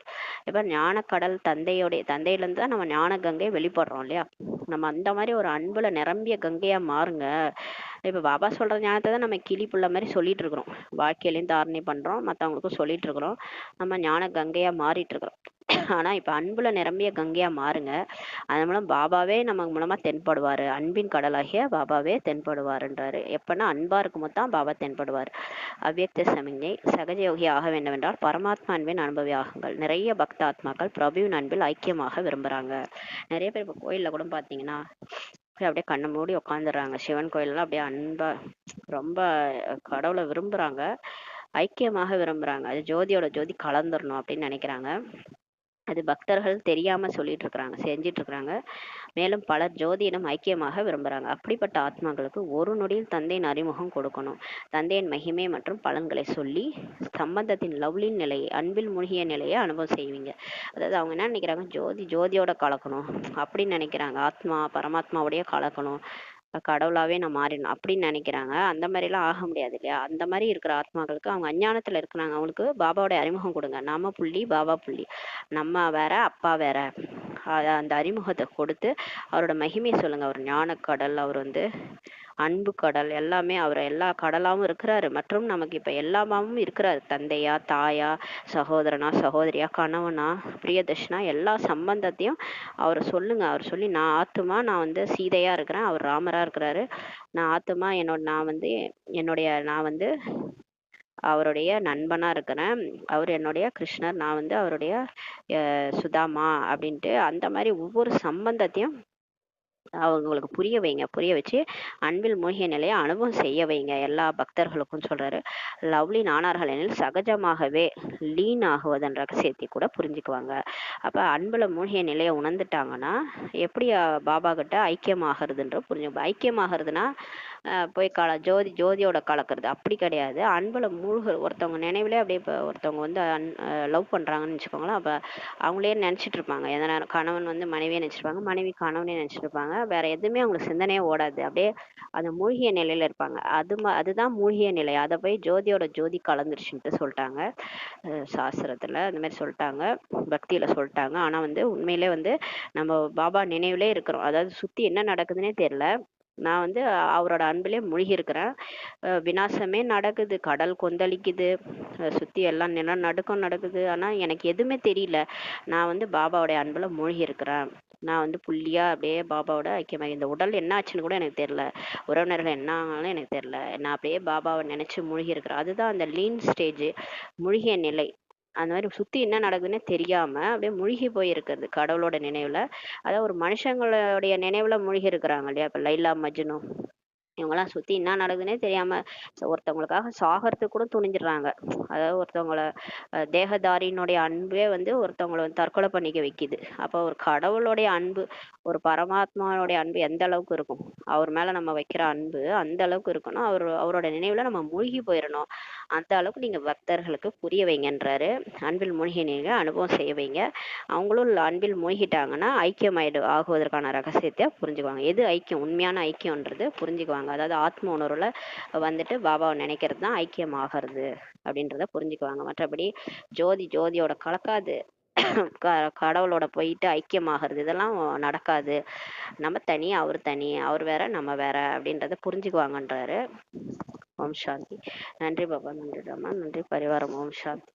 இப்ப ஞான கடல் தந்தையில இருந்து தான் நம்ம ஞான கங்கை வெளிப்படுறோம் இல்லையா. நம்ம அந்த மாதிரி ஒரு அன்புல நிரம்பிய கங்கையா மாறுங்க. இப்ப பாபா சொல்ற ஞானத்தை தான் நம்ம கிளி புள்ள மாதிரி சொல்லிட்டு இருக்கிறோம், வாழ்க்கையிலையும் தாரணை பண்றோம், மத்தவங்களுக்கும் சொல்லிட்டு இருக்கிறோம், நம்ம ஞான கங்கையா மாறிட்டு இருக்கிறோம். ஆனா இப்ப அன்புல நிரம்பிய கங்கையா மாறுங்க. அதன் மூலம் பாபாவே நமக்கு மூலமா தென்படுவாரு, அன்பின் கடலாகிய பாபாவே தென்படுவாருன்றாரு. எப்பன்னா அன்பா இருக்கும்போது தான் பாபா தென்படுவார். அவ்வியக்த சமிஞ்ஞை: சகஜ யோகி ஆக வேண்டுமென்றால் பரமாத்மா அன்பின் அனுபவி ஆகுங்கள். நிறைய பக்த ஆத்மாக்கள் பிரபுவின் அன்பில் ஐக்கியமாக விரும்புறாங்க. நிறைய பேர் இப்போ கோயில்ல கூட பாத்தீங்கன்னா அப்படியே கண்ணை மூடி உட்காந்துடுறாங்க. சிவன் கோயிலெல்லாம் அப்படியே அன்பா ரொம்ப கடவுளை விரும்புறாங்க, ஐக்கியமாக விரும்புறாங்க. அது ஜோதியோட ஜோதி கலந்துடணும் அப்படின்னு நினைக்கிறாங்க. அது பக்தர்கள் தெரியாம சொல்லிட்டு இருக்கிறாங்க, செஞ்சிட்டு இருக்கிறாங்க. மேலும் பலர் ஜோதியிடம் ஐக்கியமாக விரும்புறாங்க. அப்படிப்பட்ட ஆத்மாக்களுக்கு ஒரு நொடியில் தந்தையின் அறிமுகம் கொடுக்கணும். தந்தையின் மகிமை மற்றும் பலன்களை சொல்லி சம்பந்தத்தின் லவ்லின் நிலையை, அன்பில் மூழ்கிய நிலையை அனுபவம் செய்வீங்க. அதாவது அவங்க என்ன நினைக்கிறாங்க, ஜோதியோட கலக்கணும் அப்படின்னு நினைக்கிறாங்க, ஆத்மா பரமாத்மாவோடய கலக்கணும், கடவுளாவே நான் மாறிடணும் அப்படின்னு நினைக்கிறாங்க. அந்த மாதிரி எல்லாம் ஆக முடியாது இல்லையா. அந்த மாதிரி இருக்கிற ஆத்மாக்களுக்கு அவங்க அஞ்ஞானத்துல இருக்கிறாங்க, அவங்களுக்கு பாபாவோட அறிமுகம் கொடுங்க. நாம புள்ளி பாபா புள்ளி, நம்ம வேற அப்பா வேற. அந்த அறிமுகத்தை கொடுத்து அவரோட மகிமையை சொல்லுங்க. அவர் ஞான கடல், அவர் வந்து அன்பு கடல், எல்லாமே அவர் எல்லா கடலாவும் இருக்கிறாரு. மற்றும் நமக்கு இப்ப எல்லாமாவும் இருக்கிறாரு, தந்தையா தாயா சகோதரனா சகோதரியா கணவனா பிரியதர்ஷனா எல்லா சம்பந்தத்தையும் அவர் சொல்லுங்க. அவர் சொல்லி நான் ஆத்துமா, நான் வந்து சீதையா இருக்கிறேன், அவர் ராமரா இருக்கிறாரு, நான் ஆத்துமா, நான் வந்து அவருடைய நண்பனா இருக்கிறேன், அவர் என்னுடைய கிருஷ்ணர், நான் வந்து அவருடைய சுதாமா அப்படின்ட்டு அந்த மாதிரி ஒவ்வொரு சம்பந்தத்தையும் அவங்களுக்கு புரிய வைங்க. புரிய வச்சு அன்பில் மூழ்கிய நிலையை அனுபவம் செய்ய வைங்க எல்லா பக்தர்களுக்கும் சொல்றாரு. லவ்லி நானார்கள் எனில் சகஜமாகவே லீன் ஆகுவதன் ரகசியத்தை கூட புரிஞ்சுக்குவாங்க. அப்ப அன்புல மூழ்கிய நிலையை உணர்ந்துட்டாங்கன்னா எப்படி பாபா கிட்ட ஐக்கியமாகிறதுன்ற புரிஞ்சுக்கணும். ஐக்கியமாகிறதுனா போய் ஜோதியோட கலக்கிறது அப்படி கிடையாது. அன்புல ஒருத்தவங்க நினைவுலே அப்படியே இப்போ ஒருத்தவங்க வந்து லவ் பண்றாங்கன்னு வச்சுக்கோங்களேன். அப்ப அவங்களே நினைச்சிட்டு இருப்பாங்க, எதனா கணவன் வந்து மனைவியே நினைச்சிருப்பாங்க, மனைவி கணவனே நினைச்சிட்டு இருப்பாங்க, வேற எதுவுமே அவங்களுக்கு சிந்தனையே ஓடாது, அப்படியே அந்த மூழ்கிய நிலையில இருப்பாங்க. அதுதான் மூழ்கிய நிலை. அதை போய் ஜோதியோட ஜோதி கலந்துருச்சுன்ட்டு சொல்லிட்டாங்க சாஸ்திரத்துல, அந்த மாதிரி சொல்லிட்டாங்க, பக்தியில சொல்லிட்டாங்க. ஆனா வந்து உண்மையிலே வந்து நம்ம பாபா நினைவுலே இருக்கிறோம். அதாவது சுத்தி என்ன நடக்குதுன்னே தெரியல, நான் வந்து அவரோட அன்பிலே மூழ்கி இருக்கிறேன். விநாசமே நடக்குது, கடல் கொந்தளிக்குது, சுத்தி எல்லாம் நிலநடுக்கம் நடக்குது, ஆனா எனக்கு எதுவுமே தெரியல. நான் வந்து பாபாவோடைய அன்புல மூழ்கி இருக்கிறேன். நான் வந்து புள்ளியா அப்படியே பாபாவோட ஐக்கியமாக, இந்த உடல் என்ன ஆச்சுன்னு கூட எனக்கு தெரியல, உறவினர்கள் என்ன ஆனாலும் எனக்கு தெரியல, நான் அப்படியே பாபாவை நினைச்சு மூழ்கி இருக்கிறேன். அதுதான் அந்த லீன் ஸ்டேஜ், மூழ்கிய நிலை. அந்த மாதிரி சுத்தி என்ன நடக்குதுன்னே தெரியாம அப்படியே மூழ்கி போயிருக்கிறது கடவுளோட நினைவுல. அதாவது ஒரு மனுஷங்களுடைய நினைவுல மூழ்கி இருக்கிறாங்க இல்லையா. இப்ப லைலா மஜ்னு இவங்கெல்லாம் சுத்தி என்ன நடக்குதுன்னே தெரியாம ஒருத்தவங்களுக்காக சாகிறதுக்கு கூட துணிஞ்சிடுறாங்க. அதாவது ஒருத்தவங்கள தேகதாரியினுடைய அன்பே வந்து ஒருத்தவங்களை வந்து தற்கொலை பண்ணிக்க வைக்குது. அப்போ ஒரு கடவுளுடைய அன்பு, ஒரு பரமாத்மாவுடைய அன்பு எந்த அளவுக்கு இருக்கும், அவர் மேல நம்ம வைக்கிற அன்பு அந்த அளவுக்கு இருக்கணும். அவரோட நினைவுல நம்ம மூழ்கி போயிடணும். அந்த அளவுக்கு நீங்க பக்தர்களுக்கு புரிய வைங்கன்றாரு. அன்பில் மூழ்கி நீங்க அனுபவம் செய்ய வைங்க. அவங்களும் அன்பில் மூழ்கிட்டாங்கன்னா ஐக்கியம் ஆகுவதற்கான ரகசியத்தை புரிஞ்சுக்குவாங்க. எது ஐக்கியம், உண்மையான ஐக்கியம்ன்றது புரிஞ்சுக்குவாங்க. புரிஞ்சுக்குவாங்க. அதாவது ஆத்ம உணர்வுல வந்துட்டு பாபாவை நினைக்கிறது தான் ஐக்கியமாகிறது அப்படின்றத புரிஞ்சுக்குவாங்க. மற்றபடி ஜோதியோட கலக்காது, கடவுளோட போயிட்டு ஐக்கியமாகிறது இதெல்லாம் நடக்காது. நம்ம தனி, அவர் தனி, அவர் வேற நம்ம வேற அப்படின்றத புரிஞ்சுக்குவாங்கன்றாரு. ஓம் சாந்தி. நன்றி பாபா, நன்றி ராமா, நன்றி பரிவாரம். ஓம் சாந்தி.